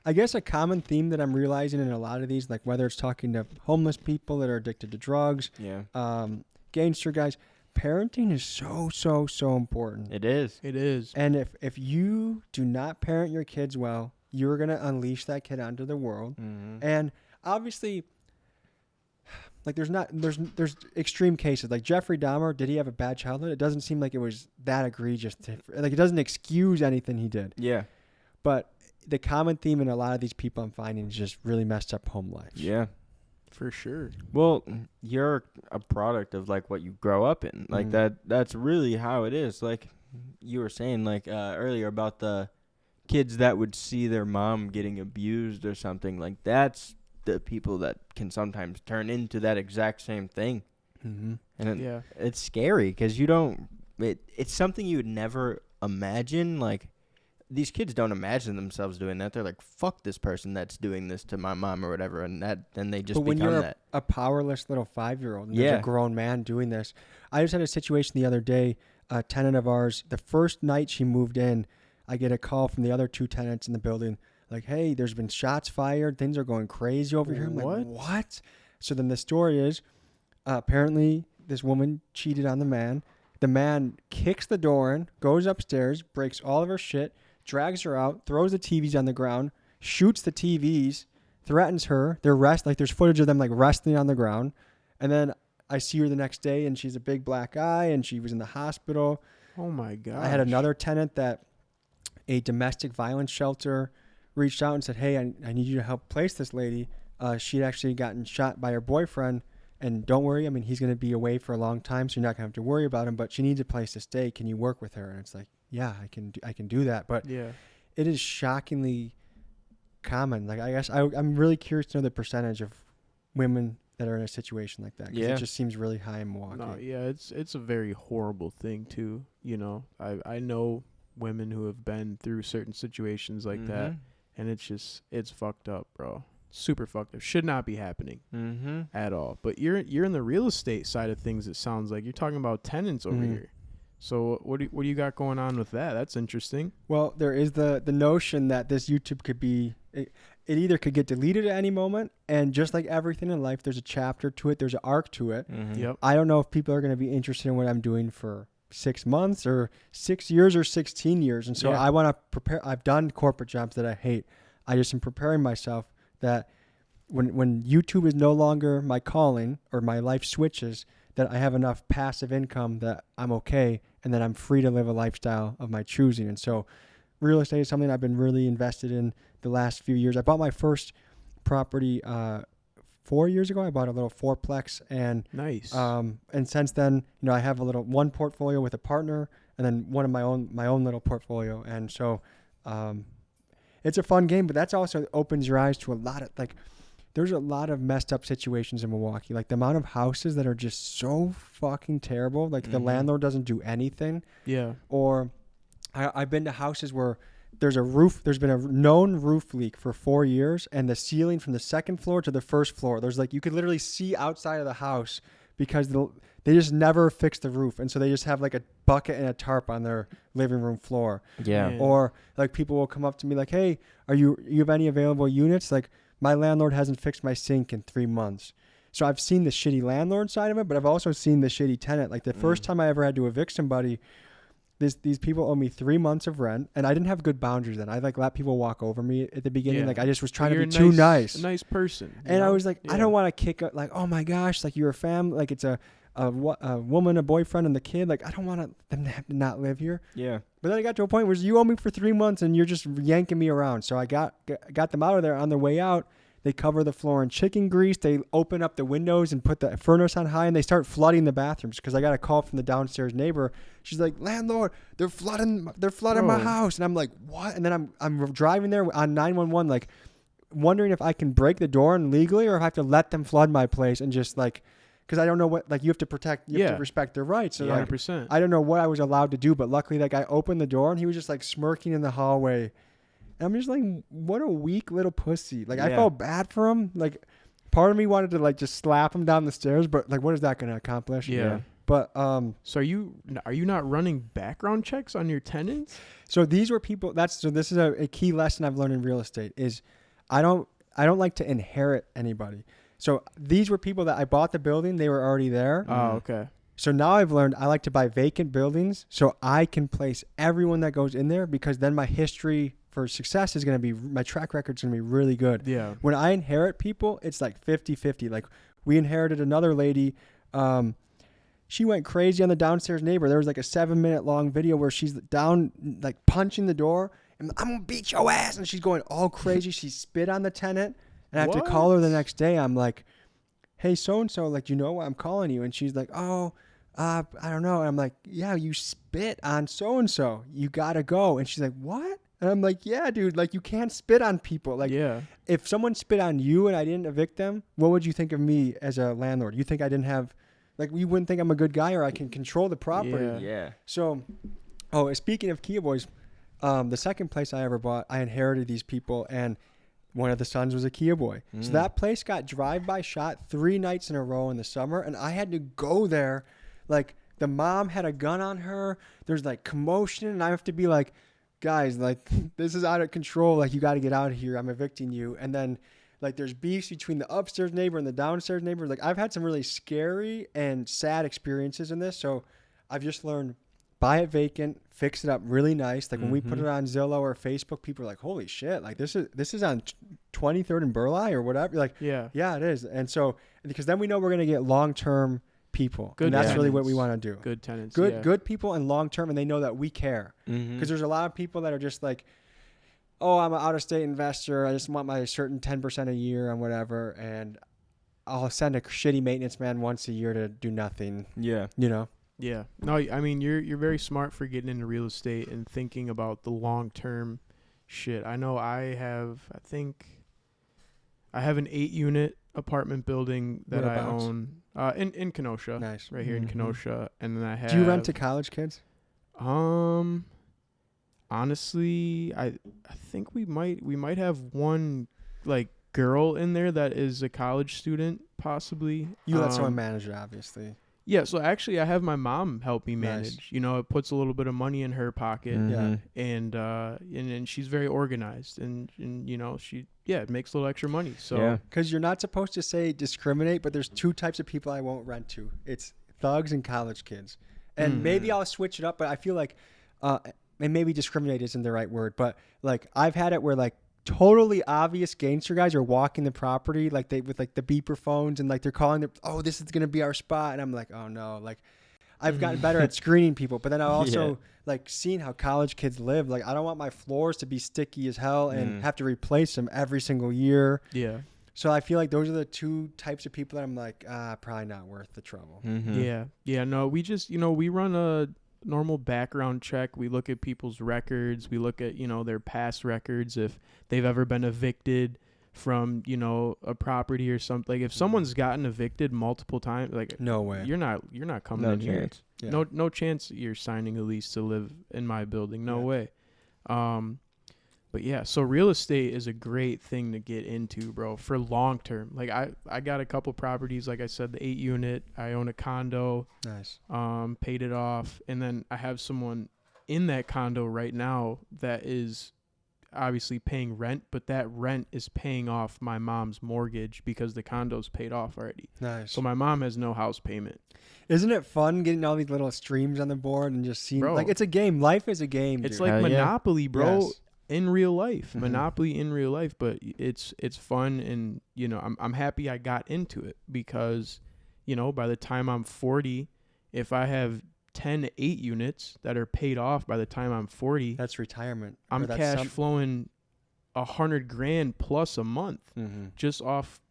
I guess a common theme that I'm realizing in a lot of these, like whether it's talking to homeless people that are addicted to drugs, gangster guys, parenting is so important. It is. It is. And if you do not parent your kids well, you're going to unleash that kid onto the world. And obviously, like there's extreme cases. Like Jeffrey Dahmer, did he have a bad childhood? It doesn't seem like it was that egregious. Like it doesn't excuse anything he did. Yeah. But the common theme in a lot of these people I'm finding is just really messed up home lives. Yeah. For sure. Well, you're a product of like what you grow up in. Like that's really how it is. Like you were saying like earlier about the kids that would see their mom getting abused or something. Like that's the people that can sometimes turn into that exact same thing. And it's scary because it's something you would never imagine. Like these kids don't imagine themselves doing that. They're like, fuck this person that's doing this to my mom or whatever. And then they just but when become you're that. a powerless little 5-year-old and there's a grown man doing this. I just had a situation the other day, a tenant of ours, the first night she moved in, I get a call from the other 2 tenants in the building, like, hey, there's been shots fired. Things are going crazy over here. I'm like, what? So then the story is, apparently this woman cheated on the man. The man kicks the door in, goes upstairs, breaks all of her shit, drags her out, throws the TVs on the ground, shoots the TVs, threatens her. There's footage of them like wrestling on the ground. And then I see her the next day and she's a big black eye and she was in the hospital. Oh my God. I had another tenant that a domestic violence shelter reached out and said, hey, I need you to help place this lady. She'd actually gotten shot by her boyfriend. And don't worry, I mean, he's going to be away for a long time, so you're not going to have to worry about him. But she needs a place to stay. Can you work with her? And it's like, yeah, I can do that. But it is shockingly common. Like, I guess I'm really curious to know the percentage of women that are in a situation like that. 'Cause it just seems really high in Milwaukee. No, it's a very horrible thing too. You know, I know women who have been through certain situations like that, and it's fucked up, bro. Super fucked up. Should not be happening at all. But you're in the real estate side of things. It sounds like you're talking about tenants over here. So what do you got going on with that? That's interesting. Well, there is the notion that this YouTube could be it either could get deleted at any moment, and just like everything in life, there's a chapter to it. There's an arc to it. Yep. I don't know if people are going to be interested in what I'm doing for 6 months or 6 years or 16 years. And so I want to prepare. I've done corporate jobs that I hate. I just am preparing myself that when YouTube is no longer my calling or my life switches, that I have enough passive income that I'm okay and that I'm free to live a lifestyle of my choosing. And so real estate is something I've been really invested in the last few years. I bought my first property 4 years ago. I bought a little fourplex, and nice. And since then, I have one portfolio with a partner, and then one of my own little portfolio. And so it's a fun game, but that's also opens your eyes to a lot of there's a lot of messed up situations in Milwaukee. Like the amount of houses that are just so fucking terrible. Like the landlord doesn't do anything. Yeah. Or I've been to houses where there's been a known roof leak for 4 years, and the ceiling from the second floor to the first floor, you could literally see outside of the house because they just never fix the roof. And so they just have like a bucket and a tarp on their living room floor. Yeah. Or like people will come up to me like, hey, you have any available units? Like my landlord hasn't fixed my sink in 3 months. So I've seen the shitty landlord side of it, but I've also seen the shitty tenant. Like the first time I ever had to evict somebody, these people owe me 3 months of rent, and I didn't have good boundaries then. I like let people walk over me at the beginning. Yeah. Like I just was trying You're to be too nice. A nice person. And I was like, I Yeah. don't want to kick up. Like, oh my gosh, like you're a family. Like it's a woman, a boyfriend, and the kid. Like I don't want them to have to not live here. Yeah. But then I got to a point where you owe me for 3 months, and you're just yanking me around. So I got them out of there. On their way out, they cover the floor in chicken grease. They open up the windows and put the furnace on high, and they start flooding the bathrooms because I got a call from the downstairs neighbor. She's like, landlord, they're flooding my house. And I'm like, what? And then I'm driving there on 911, like wondering if I can break the door and legally, or if I have to let them flood my place and just like, because I don't know what, like you have to protect, you have to respect their rights. So 100%. I don't know what I was allowed to do, but luckily that guy opened the door and he was just like smirking in the hallway. And I'm just like, what a weak little pussy. Like I felt bad for him. Like part of me wanted to like just slap him down the stairs, but like what is that going to accomplish? Yeah. But so are you not running background checks on your tenants? so these were people. This is a key lesson I've learned in real estate is I don't like to inherit anybody. So these were people that I bought the building. They were already there. Oh, okay. So now I've learned I like to buy vacant buildings so I can place everyone that goes in there, because then my history for success is going to be, my track record is going to be really good. Yeah. When I inherit people, it's like 50-50. Like we inherited another lady. She went crazy on the downstairs neighbor. There was like a 7-minute long video where she's down, like punching the door, and I'm going to beat your ass. And she's going all crazy. She spit on the tenant. And I have to call her the next day. I'm like, hey, so-and-so, like, you know why I'm calling you? And she's like, oh, I don't know. And I'm like, yeah, you spit on so-and-so. You got to go. And she's like, what? And I'm like, yeah, dude, like you can't spit on people. Like if someone spit on you and I didn't evict them, what would you think of me as a landlord? You think I didn't have, like, you wouldn't think I'm a good guy or I can control the property. Yeah. So, speaking of Kia Boys, the second place I ever bought, I inherited these people, and one of the sons was a Kia Boy. So that place got drive-by shot 3 nights in a row in the summer, and I had to go there. Like, the mom had a gun on her. There's, like, commotion, and I have to be like, guys, like, this is out of control. Like, you got to get out of here. I'm evicting you. And then, like, there's beefs between the upstairs neighbor and the downstairs neighbor. Like, I've had some really scary and sad experiences in this. So I've just learned, buy it vacant, fix it up really nice. Like when we put it on Zillow or Facebook, people are like, holy shit, like this is on 23rd and Burleigh or whatever. Like, yeah, it is. And so, because then we know we're going to get long-term people. Good and that's tenants. really what we want to do. Good tenants. Good people and long-term, and they know that we care. Because there's a lot of people that are just like, oh, I'm an out-of-state investor. I just want my certain 10% a year and whatever. And I'll send a shitty maintenance man once a year to do nothing. Yeah. You know? Yeah. No, I mean, you're very smart for getting into real estate and thinking about the long-term shit. I know I have an 8-unit apartment building that I own in Kenosha. Nice. Right here in Kenosha. And then I have... Do you rent to college kids? Honestly, I think we might have one like girl in there that is a college student, possibly. You let someone manage it, obviously. Yeah, so actually I have my mom help me manage. Nice. You know, it puts a little bit of money in her pocket. Yeah. And she's very organized, and you know, it makes a little extra money. So Because you're not supposed to say discriminate, but there's 2 types of people I won't rent to. It's thugs and college kids. And maybe I'll switch it up, but I feel like and maybe discriminate isn't the right word, but like I've had it where like totally obvious gangster guys are walking the property like they with like the beeper phones and like they're calling oh, this is gonna be our spot, and I'm like, oh no, like I've gotten better at screening people, but then I also like seeing how college kids live. Like I don't want my floors to be sticky as hell and have to replace them every single year. Yeah. So I feel like those are the 2 types of people that I'm like, probably not worth the trouble. Yeah. No, we just, we run a normal background check. We look at people's records. We look at, their past records, if they've ever been evicted from, a property or something. Like if someone's gotten evicted multiple times, like no way. You're not coming in here. Yeah. No chance you're signing a lease to live in my building. No way. But yeah, so real estate is a great thing to get into, bro, for long term. Like I got a couple properties, like I said, the 8-unit. I own a condo. Nice. Paid it off, and then I have someone in that condo right now that is obviously paying rent, but that rent is paying off my mom's mortgage because the condo's paid off already. Nice. So my mom has no house payment. Isn't it fun getting all these little streams on the board and just seeing, Bro. like, it's a game. Life is a game, It's dude. like Hell yeah. Monopoly, bro, Yes. in real life. Mhm. Monopoly in real life, but it's fun, and you know, I'm happy I got into it because, you know, by the time I'm 40, if I have 10 8 units that are paid off by the time I'm 40, That's retirement. I'm cash flowing $100,000 plus a month just off,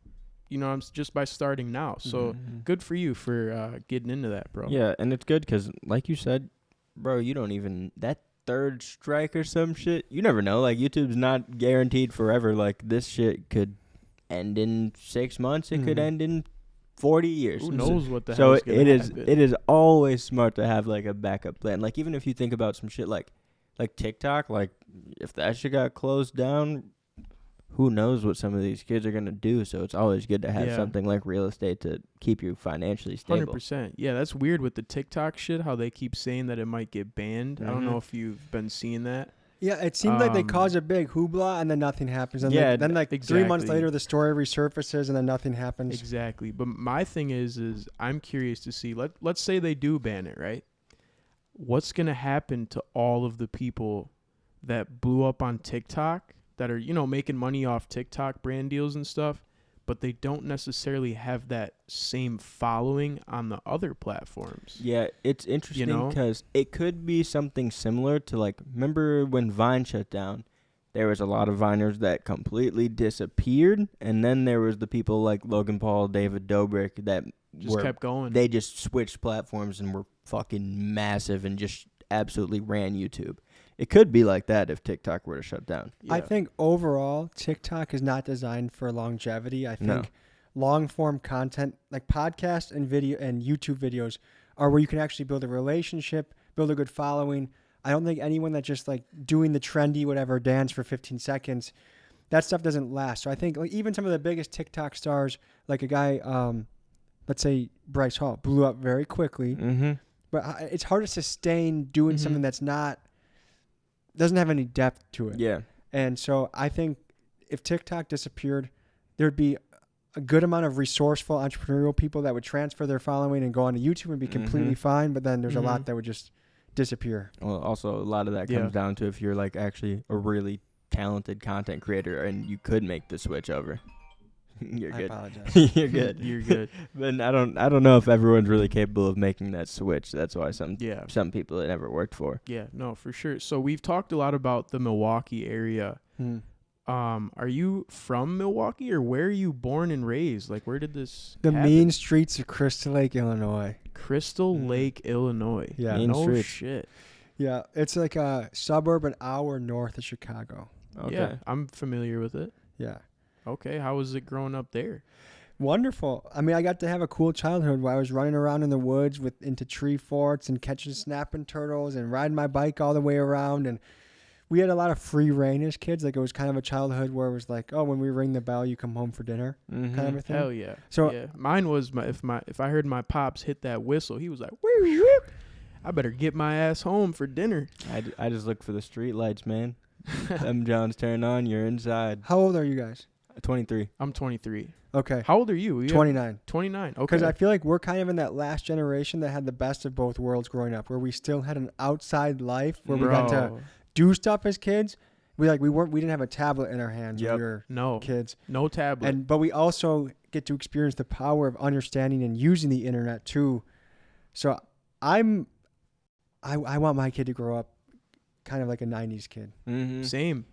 you know, just by starting now. So good for you for getting into that, bro. Yeah, and it's good because, like you said, bro, you don't even that third strike or some shit. You never know. Like, YouTube's not guaranteed forever. Like, this shit could end in 6 months. It could end in 40 years. Who knows what the So hell's gonna happen. it is always smart to have like a backup plan. Like, even if you think about some shit like TikTok, like if that shit got closed down, who knows what some of these kids are gonna do. So it's always good to have Yeah. something like real estate to keep you financially stable. 100%. Yeah, that's weird with the TikTok shit, how they keep saying that it might get banned. I don't know if you've been seeing that. Yeah, it seemed like they caused a big hoopla and then nothing happens. And Yeah, then like 3 months exactly. later, the story resurfaces and then nothing happens. Exactly. But my thing is I'm curious to see, let's say they do ban it, right? What's going to happen to all of the people that blew up on TikTok that are, you know, making money off TikTok brand deals and stuff, but they don't necessarily have that same following on the other platforms? Yeah, it's interesting know? because it could be something similar to, like, remember when Vine shut down? There was a lot of Viners that completely disappeared, and then there was the people like Logan Paul, David Dobrik that Just kept going. They just switched platforms and were fucking massive and just absolutely ran YouTube. It could be like that if TikTok were to shut down. Yeah. I think overall, TikTok is not designed for longevity. I think No. long form content like podcasts and video and YouTube videos are where you can actually build a relationship, build a good following. I don't think anyone that's just like doing the trendy whatever dance for 15 seconds, that stuff doesn't last. So I think like even some of the biggest TikTok stars, like a guy, let's say Bryce Hall, blew up very quickly. Mm-hmm. But it's hard to sustain doing something that's doesn't have any depth to it. Yeah. And so I think if TikTok disappeared, there'd be a good amount of resourceful entrepreneurial people that would transfer their following and go onto YouTube and be completely fine. But then there's a lot that would just disappear. Well, also a lot of that comes down to if you're like actually a really talented content creator and you could make the switch over. You're I good. apologize. You're good. You're good. But I don't know if everyone's really capable of making that switch. That's why some people it never worked for. Yeah, no, for sure. So we've talked a lot about the Milwaukee area. Are you from Milwaukee, or where are you born and raised? Like, where did this The happen? mean streets of Crystal Lake, Illinois. Crystal Lake, Illinois. Yeah. Mean no streets. shit. Yeah, it's like a suburb an hour north of Chicago. Okay. Yeah, I'm familiar with it. Yeah. Okay, how was it growing up there? Wonderful. I mean, I got to have a cool childhood where I was running around in the woods into tree forts and catching snapping turtles and riding my bike all the way around. And we had a lot of free reign as kids. Like, it was kind of a childhood where it was like, oh, when we ring the bell, you come home for dinner, kind of a thing. Hell yeah. So yeah. Mine was if I heard my pops hit that whistle, he was like, woo, woo, I better get my ass home for dinner. I just look for the street lights, man. Them Johns turn on, you're inside. how old are you guys? 23. I'm 23. Okay. How old are you? 29. 29. Okay. Because I feel like we're kind of in that last generation that had the best of both worlds growing up, where we still had an outside life where we got to do stuff as kids. We didn't have a tablet in our hands when we were kids. No tablet. But we also get to experience the power of understanding and using the internet too. So I want my kid to grow up kind of like a 90s kid. Mm-hmm. Same,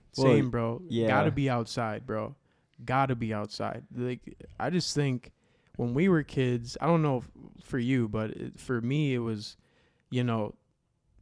bro. Yeah. Gotta be outside, bro. Gotta be outside. Like, I just think when we were kids, I don't know for you, but for me, it was, you know,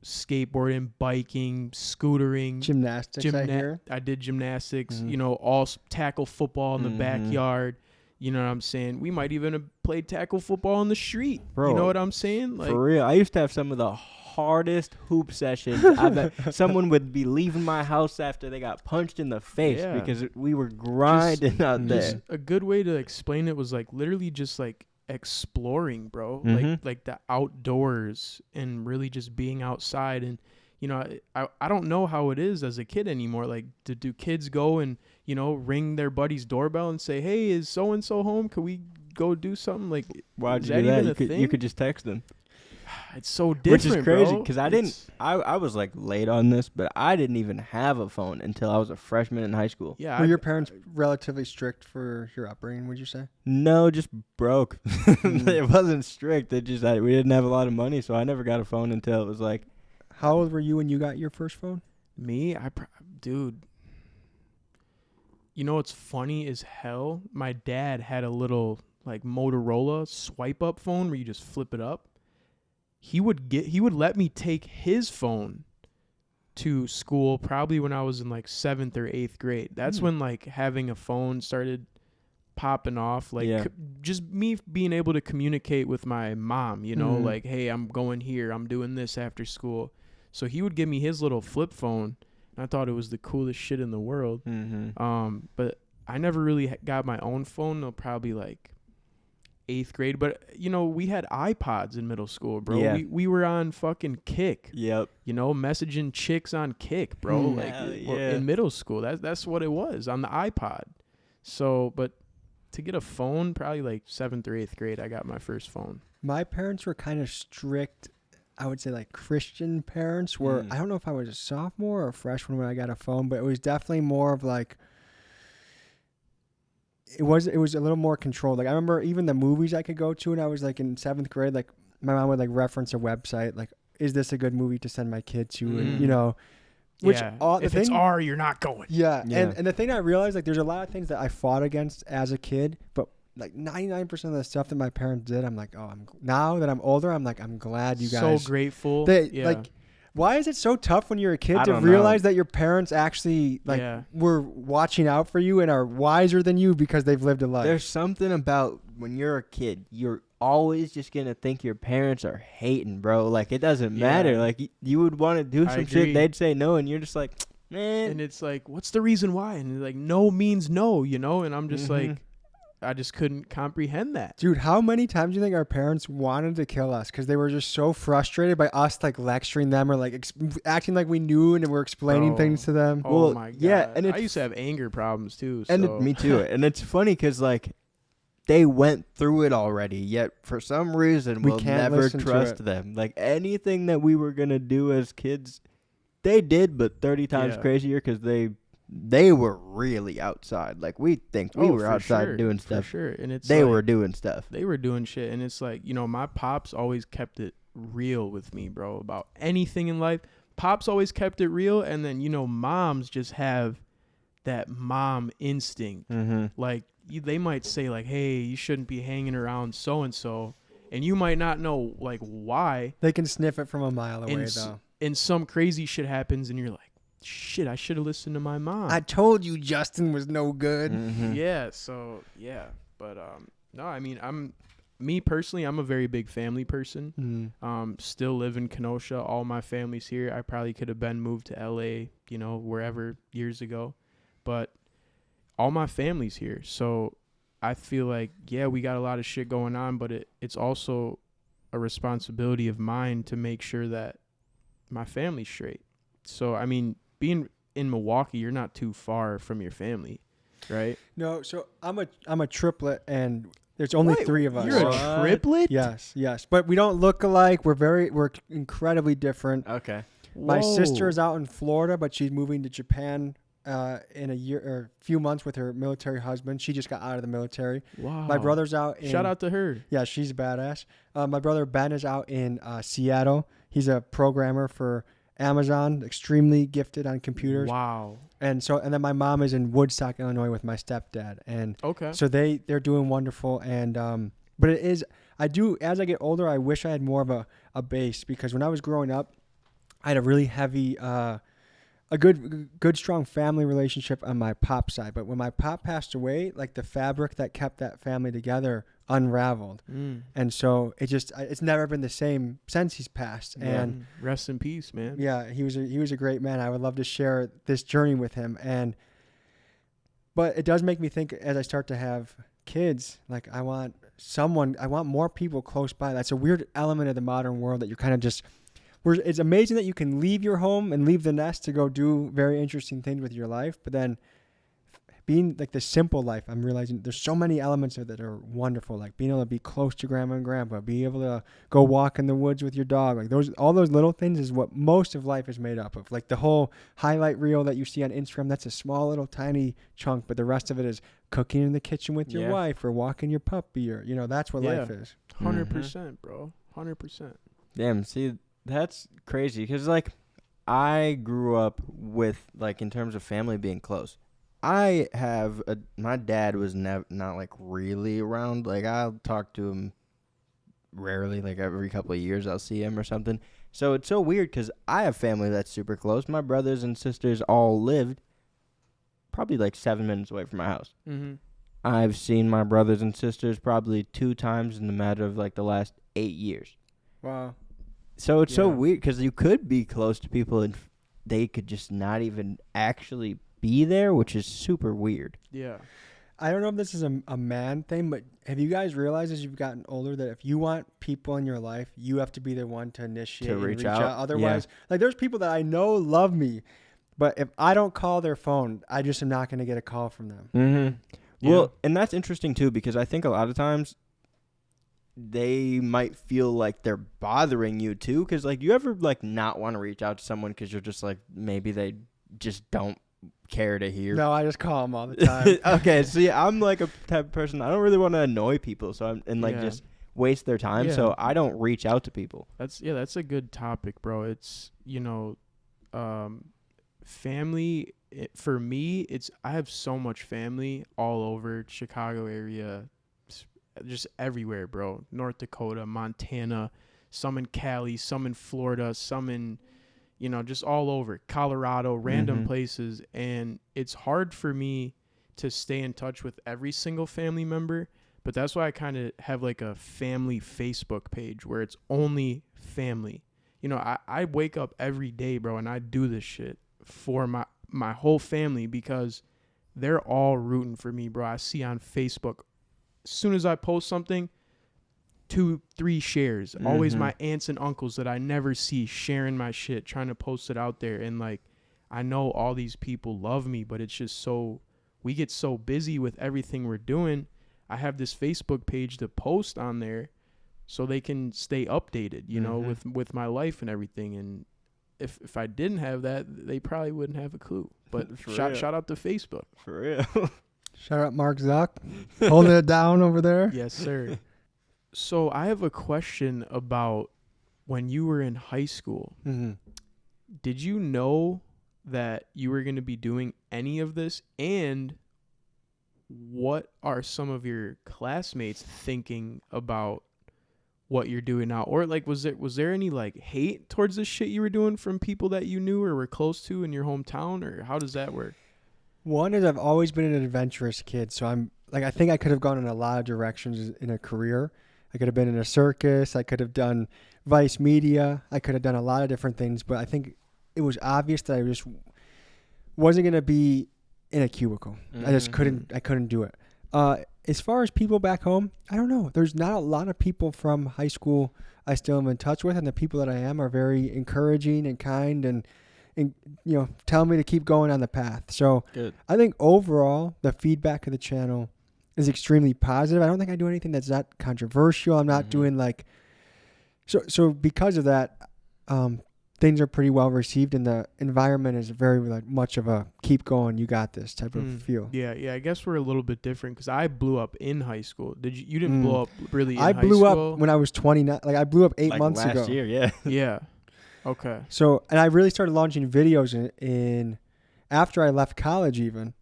skateboarding, biking, scootering, Gymnastics, I hear. I did gymnastics, you know, all tackle football in the backyard. You know what I'm saying? We might even have played tackle football on the street. Bro, you know what I'm saying? Like, for real. I used to have some of the hardest hoop sessions. I bet someone would be leaving my house after they got punched in the face because we were grinding out there. Just a good way to explain it was like literally just like exploring, bro. Like the outdoors and really just being outside. And you know, I don't know how it is as a kid anymore. Like, do kids go and, you know, ring their buddy's doorbell and say, hey, is so-and-so home? Could we go do something? Like, Why'd is you do even that? a thing? You could just text them. It's so different, Which is crazy because I was like late on this, but I didn't even have a phone until I was a freshman in high school. Yeah. Were your parents relatively strict for your upbringing, would you say? No, just broke. It wasn't strict. It just we didn't have a lot of money, so I never got a phone until it was like. How old were you when you got your first phone? Me, dude. You know what's funny as hell? My dad had a little like Motorola swipe up phone where you just flip it up. He would let me take his phone to school probably when I was in like 7th or 8th grade. That's when like having a phone started popping off. Like just me being able to communicate with my mom, you know, like, hey, I'm going here. I'm doing this after school. So he would give me his little flip phone. And I thought it was the coolest shit in the world. But I never really got my own phone until probably like 8th grade. But, you know, we had iPods in middle school, bro. Yeah. We were on fucking Kick. Yep. You know, messaging chicks on Kick, bro. Like in middle school. That's what it was on the iPod. So, but to get a phone, probably like 7th or 8th grade, I got my first phone. My parents were kind of strict. I would say like Christian parents were, I don't know if I was a sophomore or a freshman when I got a phone, but it was definitely more of like, it was a little more controlled. Like I remember even the movies I could go to when I was like in 7th grade, like my mom would like reference a website, like, is this a good movie to send my kid to? And you know, which if it's R, you're not going. Yeah. And the thing I realized, like there's a lot of things that I fought against as a kid, but like 99% of the stuff that my parents did, I'm like, now that I'm older, I'm like, I'm glad you guys. So grateful. Like, why is it so tough when you're a kid to realize that your parents actually like were watching out for you and are wiser than you because they've lived a life? There's something about when you're a kid, you're always just going to think your parents are hating, bro. Like, it doesn't matter. Like, you would want to do some shit, they'd say no, and you're just like, man. And it's like, what's the reason why? And like, no means no, you know? And I'm just like, I just couldn't comprehend that. Dude, how many times do you think our parents wanted to kill us because they were just so frustrated by us like lecturing them or like acting like we knew and we're explaining things to them? Oh my God. Yeah, and I used to have anger problems too. And me too. And it's funny because like they went through it already, yet for some reason we'll never trust them. Like anything that we were going to do as kids, they did, but 30 times crazier because they were really outside. Like we think we were outside doing stuff. For sure. And it's they were doing stuff. They were doing shit. And it's like, you know, my pops always kept it real with me, bro, about anything in life. Pops always kept it real. And then, you know, moms just have that mom instinct. Like they might say like, hey, you shouldn't be hanging around so-and-so. And you might not know like why. They can sniff it from a mile away though. And some crazy shit happens and you're like, shit, I should have listened to my mom. I told you Justin was no good. Yeah, so yeah. But no, I mean me personally, I'm a very big family person. Still live in Kenosha. All my family's here. I probably could have been moved to LA, you know, wherever years ago. But all my family's here. So I feel like, yeah, we got a lot of shit going on, but it's also a responsibility of mine to make sure that my family's straight. So I mean, being in Milwaukee, you're not too far from your family, right? No, so I'm a triplet, and there's only 3 of us. You're a triplet? Yes, but we don't look alike. We're incredibly different. Okay. My sister is out in Florida, but she's moving to Japan in a year or a few months with her military husband. She just got out of the military. Wow. My brother's out in... Shout out to her. Yeah, she's badass. My brother Ben is out in Seattle. He's a programmer for Amazon, extremely gifted on computers. Wow. And then my mom is in Woodstock, Illinois with my stepdad. And so they're doing wonderful. And but it is, as I get older, I wish I had more of a base, because when I was growing up, I had a really heavy a good strong family relationship on my pop side. But when my pop passed away, like the fabric that kept that family together unraveled. And so it's never been the same since he's passed. And rest in peace, man. Yeah, he was a great man. I would love to share this journey with him. But it does make me think, as I start to have kids, like I want more people close by. That's a weird element of the modern world, that you're kind of just it's amazing that you can leave your home and leave the nest to go do very interesting things with your life, but then being like the simple life, I'm realizing there's so many elements of it that are wonderful, like being able to be close to grandma and grandpa, being able to go walk in the woods with your dog, like all those little things is what most of life is made up of. Like the whole highlight reel that you see on Instagram, that's a small little tiny chunk, but the rest of it is cooking in the kitchen with your wife or walking your puppy, or that's what life is. 100%, bro. 100%. Damn, see, that's crazy because like I grew up with like in terms of family being close. I have my dad was not like really around. Like I'll talk to him rarely, like every couple of years I'll see him or something. So it's so weird because I have family that's super close. My brothers and sisters all lived probably like 7 minutes away from my house. Mm-hmm. I've seen my brothers and sisters probably 2 times in the matter of like the last 8 years. Wow. So it's so weird because you could be close to people and they could just not even actually be there, which is super weird. Yeah. I don't know if this is a man thing, but have you guys realized as you've gotten older that if you want people in your life, you have to be the one to initiate and reach out. Otherwise, like there's people that I know love me, but if I don't call their phone, I just am not going to get a call from them. Mm-hmm. Well, and that's interesting too, because I think a lot of times they might feel like they're bothering you too. Because like you ever like not want to reach out to someone because you're just like maybe they just don't care to hear. No, I just call them all the time. Okay, so yeah, I'm like a type of person. I don't really want to annoy people, so just waste their time. Yeah. So I don't reach out to people. That's a good topic, bro. It's family. For me, I have so much family all over Chicago area, just everywhere, bro. North Dakota, Montana, some in Cali, some in Florida, some in just all over Colorado, random places. And it's hard for me to stay in touch with every single family member, but that's why I kind of have like a family Facebook page where it's only family. I wake up every day, bro, and I do this shit for my whole family because they're all rooting for me, bro. I see on Facebook, as soon as I post something, 2-3 shares. Always my aunts and uncles that I never see sharing my shit, trying to post it out there. And like, I know all these people love me, but it's just we get so busy with everything we're doing. I have this Facebook page to post on there so they can stay updated, with my life and everything. And if I didn't have that, they probably wouldn't have a clue. But shout out to Facebook. For real. Shout out Mark Zuck. Holding it down over there. Yes, sir. So I have a question about when you were in high school. Mm-hmm. Did you know that you were going to be doing any of this? And what are some of your classmates thinking about what you're doing now? Or like, was there any like hate towards this shit you were doing from people that you knew or were close to in your hometown? Or how does that work? One is I've always been an adventurous kid. So I think I could have gone in a lot of directions in a career. I could have been in a circus. I could have done Vice Media. I could have done a lot of different things, but I think it was obvious that I just wasn't going to be in a cubicle. I just couldn't do it. As far as people back home, I don't know. There's not a lot of people from high school I still am in touch with, and the people that I am are very encouraging and kind and tell me to keep going on the path. So good. I think overall the feedback of the channel is extremely positive. I don't think I do anything that's not controversial. I'm not doing like so because of that, things are pretty well received, and the environment is very like much of a keep going, you got this type of feel. Yeah. I guess we're a little bit different because I blew up in high school. You didn't blow up really in high school? I blew up when I was 29. Like I blew up 8 months ago. Last year, yeah. Yeah. Okay. So, and I really started launching videos in after I left college even.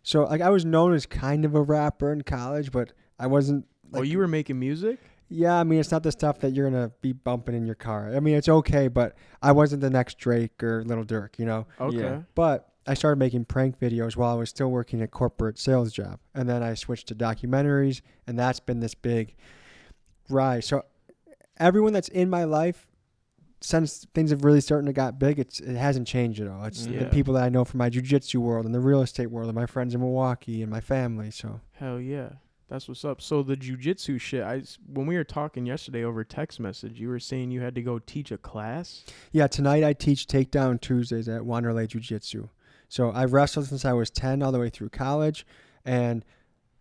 So, like, I was known as kind of a rapper in college, but I wasn't. Like, you were making music? Yeah, I mean, it's not the stuff that you're going to be bumping in your car. I mean, it's okay, but I wasn't the next Drake or Lil Durk, Okay. Yeah. But I started making prank videos while I was still working a corporate sales job. And then I switched to documentaries, and that's been this big rise. So, everyone that's in my life, since things have really started to got big, it hasn't changed at all. It's the people that I know from my jiu-jitsu world and the real estate world and my friends in Milwaukee and my family. So hell yeah. That's what's up. So the jujitsu shit, when we were talking yesterday over text message, you were saying you had to go teach a class. Yeah, tonight I teach Takedown Tuesdays at Wanderlei Jiu-Jitsu. So I've wrestled since I was 10 all the way through college, and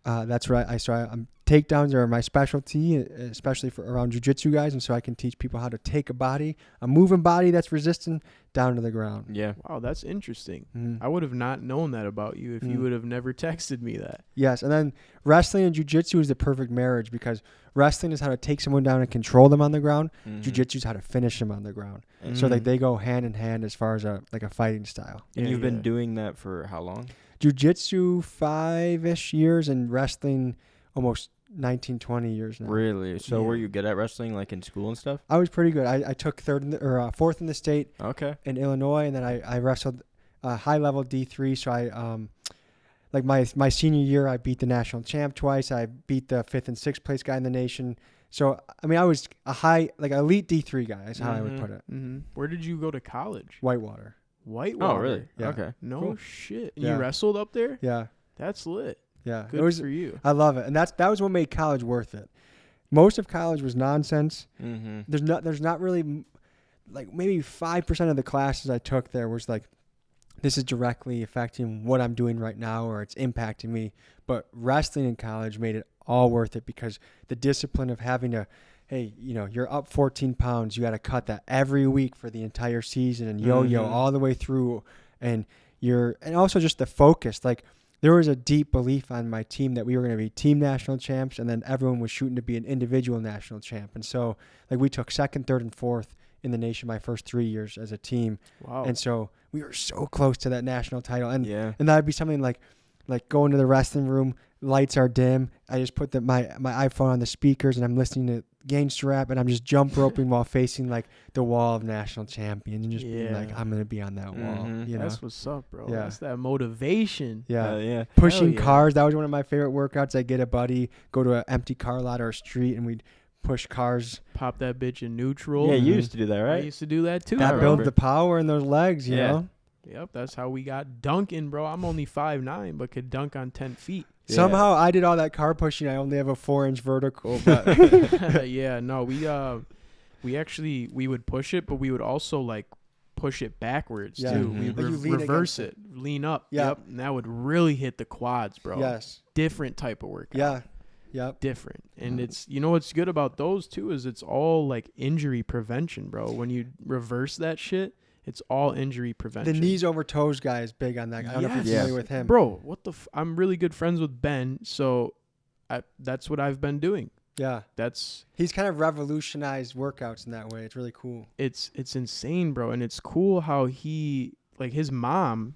that's what I'm takedowns are my specialty, especially for around jiu-jitsu guys, and so I can teach people how to take a moving body that's resistant down to the ground. Yeah. Wow, that's interesting. Mm-hmm. I would have not known that about you if you would have never texted me that. Yes, and then wrestling and jiu-jitsu is the perfect marriage because wrestling is how to take someone down and control them on the ground. Mm-hmm. Jiu-jitsu is how to finish them on the ground. So like they go hand in hand as far as a fighting style. And Yeah, you've been yeah. doing that for how long? Jiu-jitsu 5-ish years and wrestling almost 19, 20 years now. Really? So were Yeah. you good at wrestling, like in school and stuff? I was pretty good. I took fourth in the state Okay. in Illinois, and then I wrestled high level D3. So I like my senior year, I beat the national champ twice. I beat the 5th and 6th place guy in the nation. So I mean, I was a elite D3 guy. Is how I would put it. Mm-hmm. Where did you go to college? Whitewater. Whitewater. Oh, really? Yeah. Okay. No Cool. shit. Yeah. You wrestled up there? Yeah, That's lit. yeah. Good for you. I love it, and that was what made college worth it. Most of college was nonsense. Mm-hmm. There's not really like maybe 5% of the classes I took there was like, this is directly affecting what I'm doing right now or it's impacting me. But wrestling in college made it all worth it because the discipline of having to, hey, you're up 14 pounds. You got to cut that every week for the entire season and yo-yo all the way through. And also just the focus. Like there was a deep belief on my team that we were going to be team national champs, and then everyone was shooting to be an individual national champ. And so like we took 2nd, 3rd, and 4th in the nation my first 3 years as a team. Wow. And so we were so close to that national title. And Yeah. and that'd be something like going to the wrestling room, lights are dim. I just put my iPhone on the speakers and I'm listening to Gangster rap and I'm just jump roping while facing like the wall of national champions and just being like, I'm gonna be on that wall. That's what's up, bro. Yeah. That's that motivation. Yeah. Yeah. Pushing Hell yeah. cars, that was one of my favorite workouts. I'd get a buddy, go to an empty car lot or a street and we'd push cars. Pop that bitch in neutral. Yeah, you used to do that, I right? used to do that too. That bro. build the power in those legs, you Yeah. know? Yep, that's how we got dunking, bro. I'm only 5'9", but could dunk on 10 feet. Yeah. Somehow I did all that car pushing. I only have a 4-inch vertical. But Yeah, no, we would push it, but we would also like push it backwards Yeah. too. Mhm. We Like you lean reverse against it, lean up. Yeah. Yep, and that would really hit the quads, bro. yes. Different type of workout. Yeah. Yep. Different. And it's, what's good about those too is it's all like injury prevention, bro. When you reverse that shit, it's all injury prevention. The knees over toes guy is big on that. I don't know if you're Yes. familiar with him. Bro, what the I'm really good friends with Ben, so that's what I've been doing. Yeah. He's kind of revolutionized workouts in that way. It's really cool. It's insane, bro. And it's cool how he, like his mom,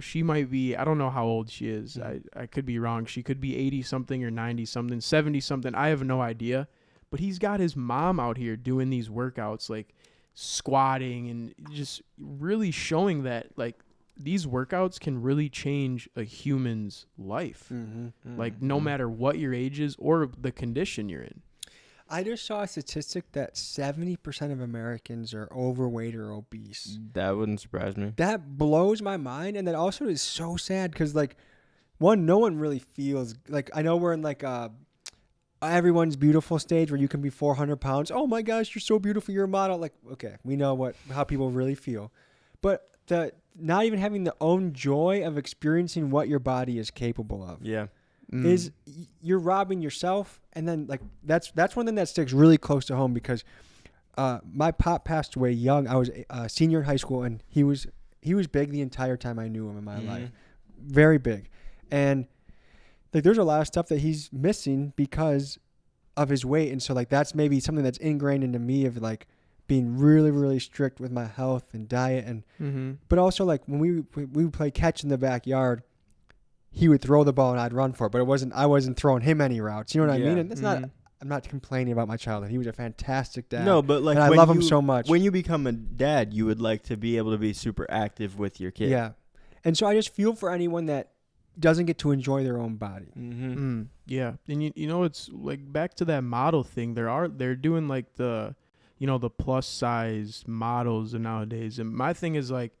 she might be, I don't know how old she is. I could be wrong. She could be 80 something or 90 something, 70 something. I have no idea. But he's got his mom out here doing these workouts, like squatting and just really showing that like these workouts can really change a human's life. Like no matter what your age is or the condition you're in. I just saw a statistic that 70% of Americans are overweight or obese. That wouldn't surprise me. That blows my mind, and that also is so sad because, like, no one really feels like. I know we're in like everyone's beautiful stage where you can be 400 pounds. Oh my gosh, you're so beautiful. You're a model. Like, okay, we know how people really feel, but not even having the own joy of experiencing what your body is capable of. Yeah. Is you're robbing yourself. And then like that's one thing that sticks really close to home because my pop passed away young. I was a senior in high school and he was big the entire time I knew him in my life. Very big. And like there's a lot of stuff that he's missing because of his weight. And so like that's maybe something that's ingrained into me of like being really, really strict with my health and diet and but also like when we would play catch in the backyard, he would throw the ball and I'd run for it, but I wasn't throwing him any routes. You know what I mean? And that's not, I'm not complaining about my childhood. He was a fantastic dad. No, but like and I love him so much. When you become a dad, you would like to be able to be super active with your kid. Yeah. And so I just feel for anyone that doesn't get to enjoy their own body. Yeah. And it's like back to that model thing. They're doing like the plus size models nowadays. And my thing is like,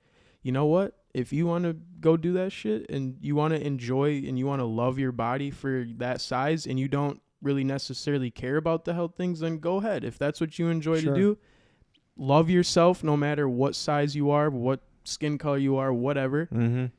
you know what? if you want to go do that shit and you want to enjoy and you want to love your body for that size and you don't really necessarily care about the health things, then go ahead. If that's what you enjoy to do, love yourself no matter what size you are, what skin color you are, whatever.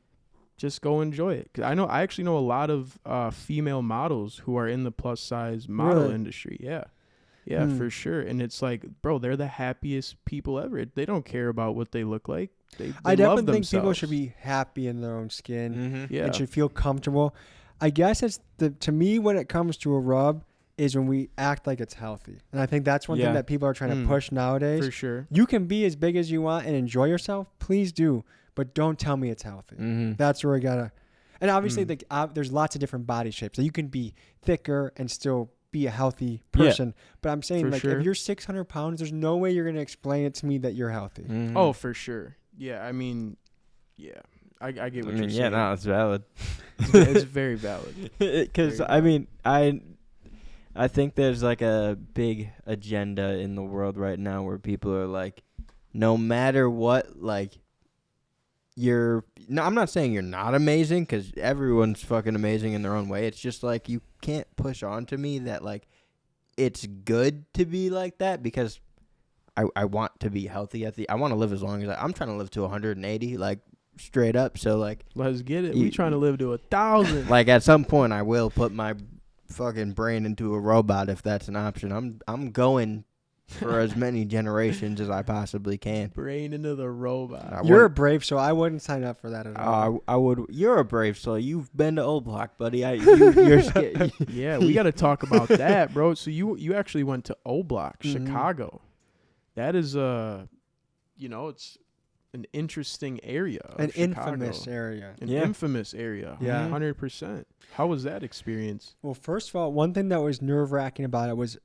Just go enjoy it. 'Cause I actually know a lot of female models who are in the plus size model industry. Yeah, for sure. And it's like, bro, they're the happiest people ever. They don't care about what they look like. They I definitely love think people themselves. should be happy in their own skin. Yeah. And should feel comfortable. I guess it's to me when it comes to a rub is when we act like it's healthy. And I think that's one thing that people are trying to push nowadays. For sure. You can be as big as you want and enjoy yourself. Please do. But don't tell me it's healthy. That's where we gotta. And obviously, there's lots of different body shapes. So you can be thicker and still be a healthy person. But I'm saying, like, if you're 600 pounds, there's no way you're gonna explain it to me that you're healthy. Oh, for sure. Yeah, I mean, yeah, I get what you're saying. Yeah, no, it's valid. It's very valid. Because I mean, I think there's like a big agenda in the world right now where people are like, no matter what, like. I'm not saying you're not amazing because everyone's fucking amazing in their own way. It's just like you can't push on to me that like it's good to be like that because I want to be healthy. I want to live as long as I'm trying to live to 180, like straight up. So like, let's get it. We trying to live to 1,000. Like at some point, I will put my fucking brain into a robot if that's an option. I'm going. For as many generations as I possibly can. Brain into the robot. You're a brave soul. I wouldn't sign up for that at all. I would. You're a brave soul. You've been to Old Block, buddy. You're scared. Yeah, we got to talk about that, bro. So you actually went to Old Block, Chicago. That is it's an interesting area. An infamous area. Infamous area. Yeah. 100%. How was that experience? Well, first of all, one thing that was nerve-wracking about it was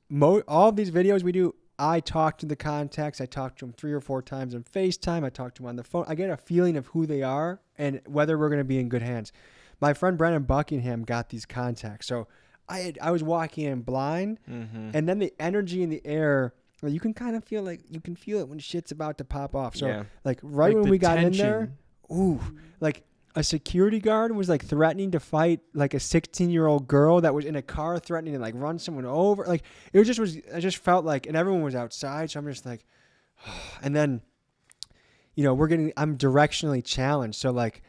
all of these videos we do, I talk to the contacts. I talk to them 3 or 4 times on FaceTime. I talk to them on the phone. I get a feeling of who they are and whether we're going to be in good hands. My friend Brandon Buckingham got these contacts. So I was walking in blind, and then the energy in the air, you can kind of feel like you can feel it when shit's about to pop off. So like when we got in there, like a security guard was like threatening to fight like a 16-year-old girl that was in a car, threatening to like run someone over. Like I just felt like, and everyone was outside. So I'm just like, and then, I'm directionally challenged. So like,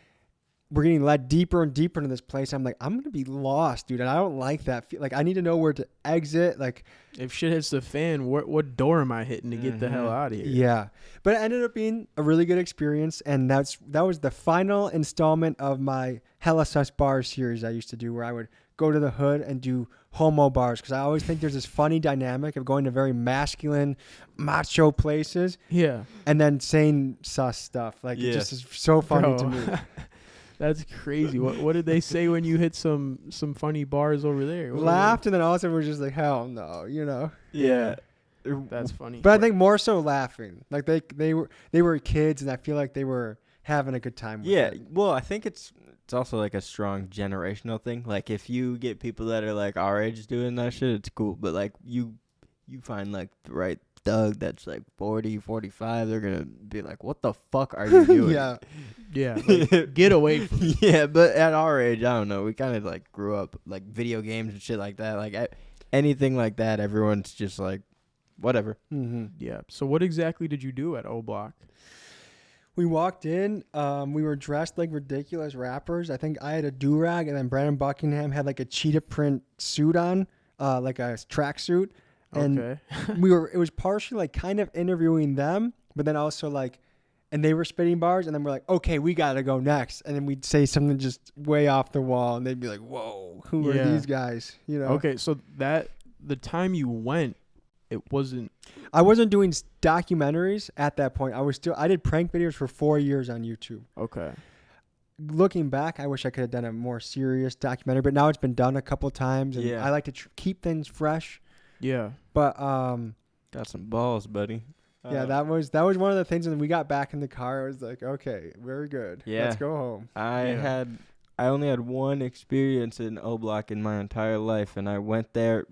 we're getting led deeper and deeper into this place. I'm like, I'm going to be lost, dude. And I don't like that. Like, I need to know where to exit. Like, if shit hits the fan, what door am I hitting to get the hell out of here? Yeah. But it ended up being a really good experience. And that was the final installment of my Hella Sus Bars series I used to do, where I would go to the hood and do homo bars. Because I always think there's this funny dynamic of going to very masculine, macho places. Yeah. And then saying sus stuff. Like, it just is so funny to me. That's crazy. What did they say when you hit some funny bars over there? Laughed, and then all of a sudden we're just like, hell no, Yeah. That's funny. But I think more so laughing. Like they were kids, and I feel like they were having a good time with it. Well, I think it's also like a strong generational thing. Like if you get people that are like our age doing that shit, it's cool. But like you find like the right thug that's like 40, 45, they're gonna be like, what the fuck are you doing? Yeah, like, get away from me. Yeah, but at our age, I don't know, we kind of like grew up like video games and shit like that. Like anything like that, everyone's just like whatever. Yeah. So what exactly did you do at O Block? We walked in, we were dressed like ridiculous rappers. I think I had a do-rag, and then Brandon Buckingham had like a cheetah print suit on, like a tracksuit. And it was partially like kind of interviewing them, but then also like, and they were spitting bars, and then we're like, okay, we got to go next. And then we'd say something just way off the wall, and they'd be like, whoa, who are these guys? Okay. So the time you went, I wasn't doing documentaries at that point. I did prank videos for 4 years on YouTube. Okay. Looking back, I wish I could have done a more serious documentary, but now it's been done a couple of times, and I like to keep things fresh. Yeah. But got some balls, buddy. Yeah, that was one of the things. And then we got back in the car. I was like, okay, very good. Yeah. Let's go home. I only had one experience in O Block in my entire life, and I went there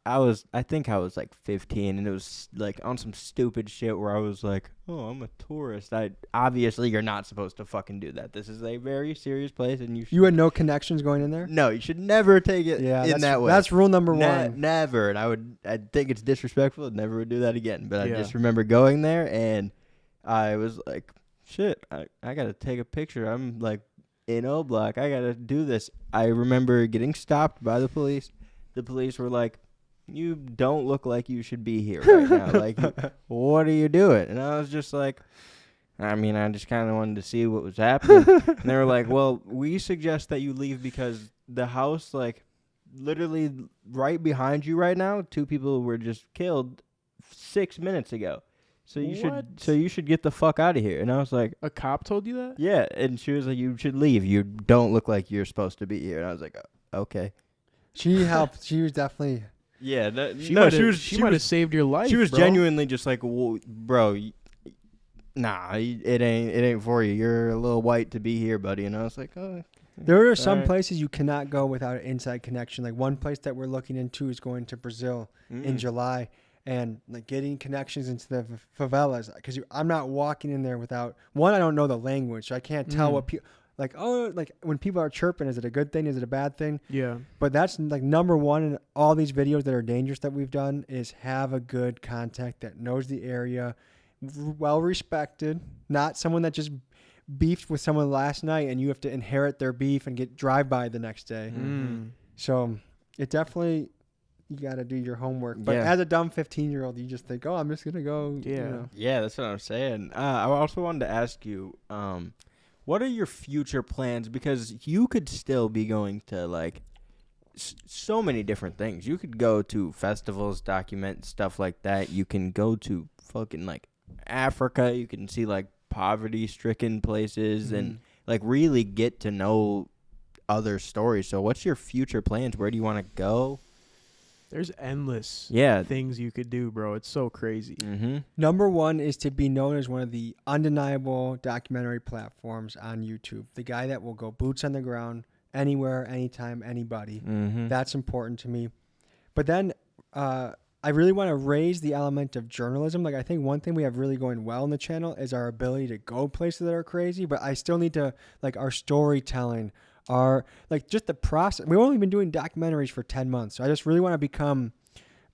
I think I was like 15, and it was like on some stupid shit where I was like, oh, I'm a tourist. Obviously you're not supposed to fucking do that. This is a very serious place, and you had no connections going in there. No, you should never take it in that way. That's rule number one. Never. And I think it's disrespectful. I never would do that again. But I just remember going there, and I was like, shit, I gotta take a picture. I'm like in O Block. I gotta do this. I remember getting stopped by the police. The police were like, you don't look like you should be here right now. Like, what are you doing? And I was just like, I mean, I just kind of wanted to see what was happening. And they were like, well, we suggest that you leave because the house, like, literally right behind you right now, 2 people were just killed 6 minutes ago. So you should get the fuck out of here. And I was like, a cop told you that? Yeah. And she was like, you should leave. You don't look like you're supposed to be here. And I was like, okay. She helped. She was definitely. Yeah. She might have saved your life. She was bro. genuinely just like, well, bro, nah, it ain't for you. You're a little white to be here, buddy. And I was like, oh. There are some places you cannot go without an inside connection. Like one place that we're looking into is going to Brazil in July. And like getting connections into the favelas, because I'm not walking in there without one. I don't know the language, so I can't tell what people like. Oh, like when people are chirping, is it a good thing? Is it a bad thing? Yeah. But that's like number one in all these videos that are dangerous that we've done is have a good contact that knows the area, well respected, not someone that just beefed with someone last night and you have to inherit their beef and get drive by the next day. So it definitely. You got to do your homework. But as a dumb 15-year-old, you just think, oh, I'm just going to go. Yeah. You know. Yeah, that's what I'm saying. I also wanted to ask you, what are your future plans? Because you could still be going to, like, so many different things. You could go to festivals, document stuff like that. You can go to fucking, like, Africa. You can see, like, poverty-stricken places and, like, really get to know other stories. So what's your future plans? Where do you want to go? There's endless things you could do, bro. It's so crazy. Number one is to be known as one of the undeniable documentary platforms on YouTube. The guy that will go boots on the ground, anywhere, anytime, anybody. That's important to me. But then I really want to raise the element of journalism. Like I think one thing we have really going well on the channel is our ability to go places that are crazy, but I still need to, like our storytelling, our like just the process. We've only been doing documentaries for 10 months. So I just really want to become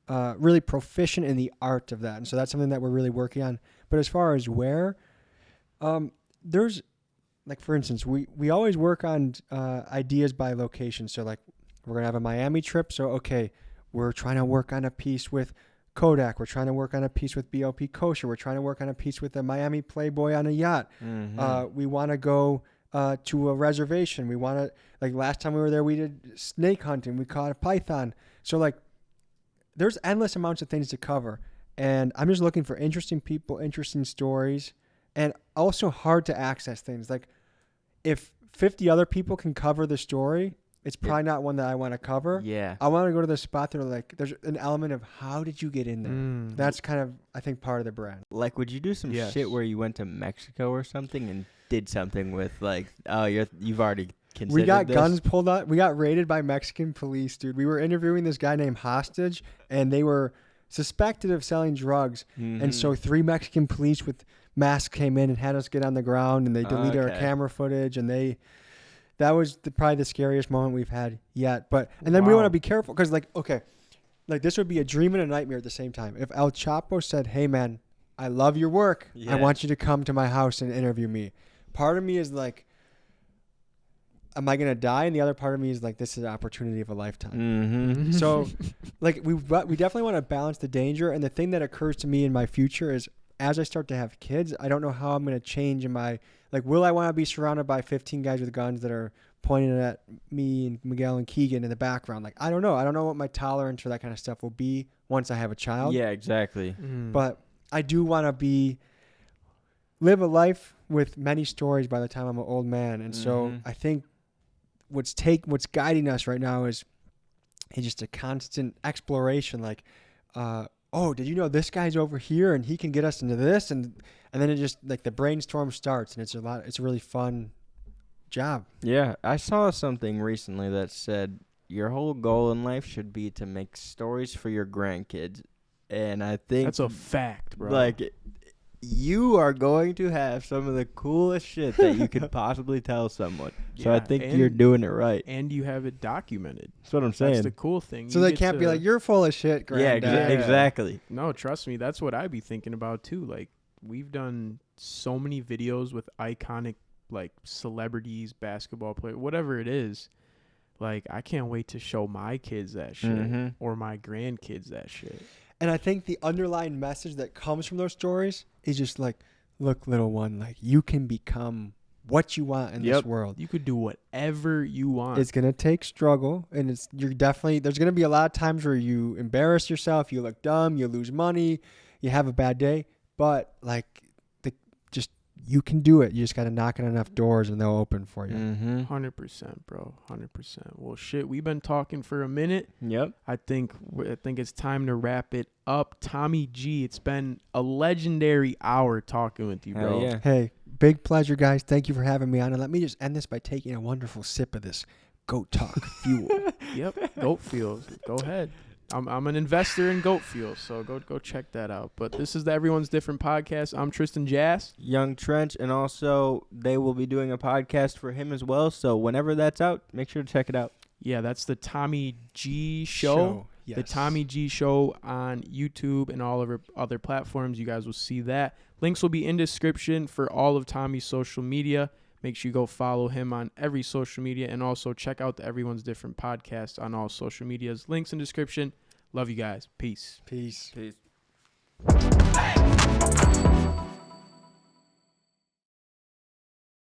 really proficient in the art of that. And so that's something that we're really working on. But as far as where, there's like, for instance, we always work on ideas by location. So like we're going to have a Miami trip. So, okay, we're trying to work on a piece with Kodak. We're trying to work on a piece with BOP Kosher. We're trying to work on a piece with a Miami Playboy on a yacht. We want to go to a reservation. We want to, like last time we were there, we did snake hunting. We caught a python. So like there's endless amounts of things to cover. And I'm just looking for interesting people, interesting stories, and also hard to access things. Like if 50 other people can cover the story, it's probably not one that I want to cover. Yeah. I want to go to the spot that are like, there's an element of how did you get in there? That's kind of, I think, part of the brand. Like, would you do some shit where you went to Mexico or something and did something with like, oh, you've already considered We got this? guns pulled out. We got raided by Mexican police, dude. We were interviewing this guy named Hostage, and they were suspected of selling drugs. And so 3 Mexican police with masks came in and had us get on the ground, and they deleted our camera footage, and that was probably the scariest moment we've had yet. But and then we want to be careful because, like, okay, like this would be a dream and a nightmare at the same time. If El Chapo said, "Hey, man, I love your work. I want you to come to my house and interview me," part of me is like, "Am I gonna die?" And the other part of me is like, "This is an opportunity of a lifetime." So, like, we definitely want to balance the danger. And the thing that occurs to me in my future is, as I start to have kids, I don't know how I'm gonna change in my. Like, will I want to be surrounded by 15 guys with guns that are pointing at me and Miguel and Keegan in the background? Like, I don't know. I don't know what my tolerance for that kind of stuff will be once I have a child. Yeah, exactly. But I do want to live a life with many stories by the time I'm an old man. And so I think what's guiding us right now is just a constant exploration. Like, oh, did you know this guy's over here and he can get us into this? And then it just, like, the brainstorm starts, and it's a really fun job. Yeah, I saw something recently that said your whole goal in life should be to make stories for your grandkids. And I think that's a fact, bro. like you are going to have some of the coolest shit that you could possibly tell someone. So I think you're doing it right. And you have it documented. That's what I'm saying. That's the cool thing. So they can't be like, you're full of shit, granddad. Yeah, exactly. No, trust me. That's what I'd be thinking about too. Like, we've done so many videos with iconic, like, celebrities, basketball players, whatever it is. Like, I can't wait to show my kids that shit or my grandkids that shit. And I think the underlying message that comes from those stories is just like, look, little one, like, you can become what you want in this world. You could do whatever you want. It's gonna take struggle, and there's gonna be a lot of times where you embarrass yourself, you look dumb, you lose money, you have a bad day, but like you can do it. You just gotta knock on enough doors and they'll open for you. 100%, bro. 100%. Well, shit, we've been talking for a minute. Yep. I think it's time to wrap it up. Tommy G, it's been a legendary hour talking with you, bro. Yeah. Hey, big pleasure, guys. Thank you for having me on. And let me just end this by taking a wonderful sip of this Goat Talk fuel. Yep, Goat Fuel. Go ahead. I'm an investor in Goat Fuel, so go check that out. But this is the Everyone's Different podcast. I'm Tristan Jass. Young Trench, and also they will be doing a podcast for him as well. So whenever that's out, make sure to check it out. Yeah, that's the Tommy G Show. Yes. The Tommy G Show on YouTube and all of our other platforms. You guys will see that. Links will be in description for all of Tommy's social media. Make sure you go follow him on every social media, and also check out the Everyone's Different podcast on all social medias. Links in description. Love you guys. Peace. Peace. Peace.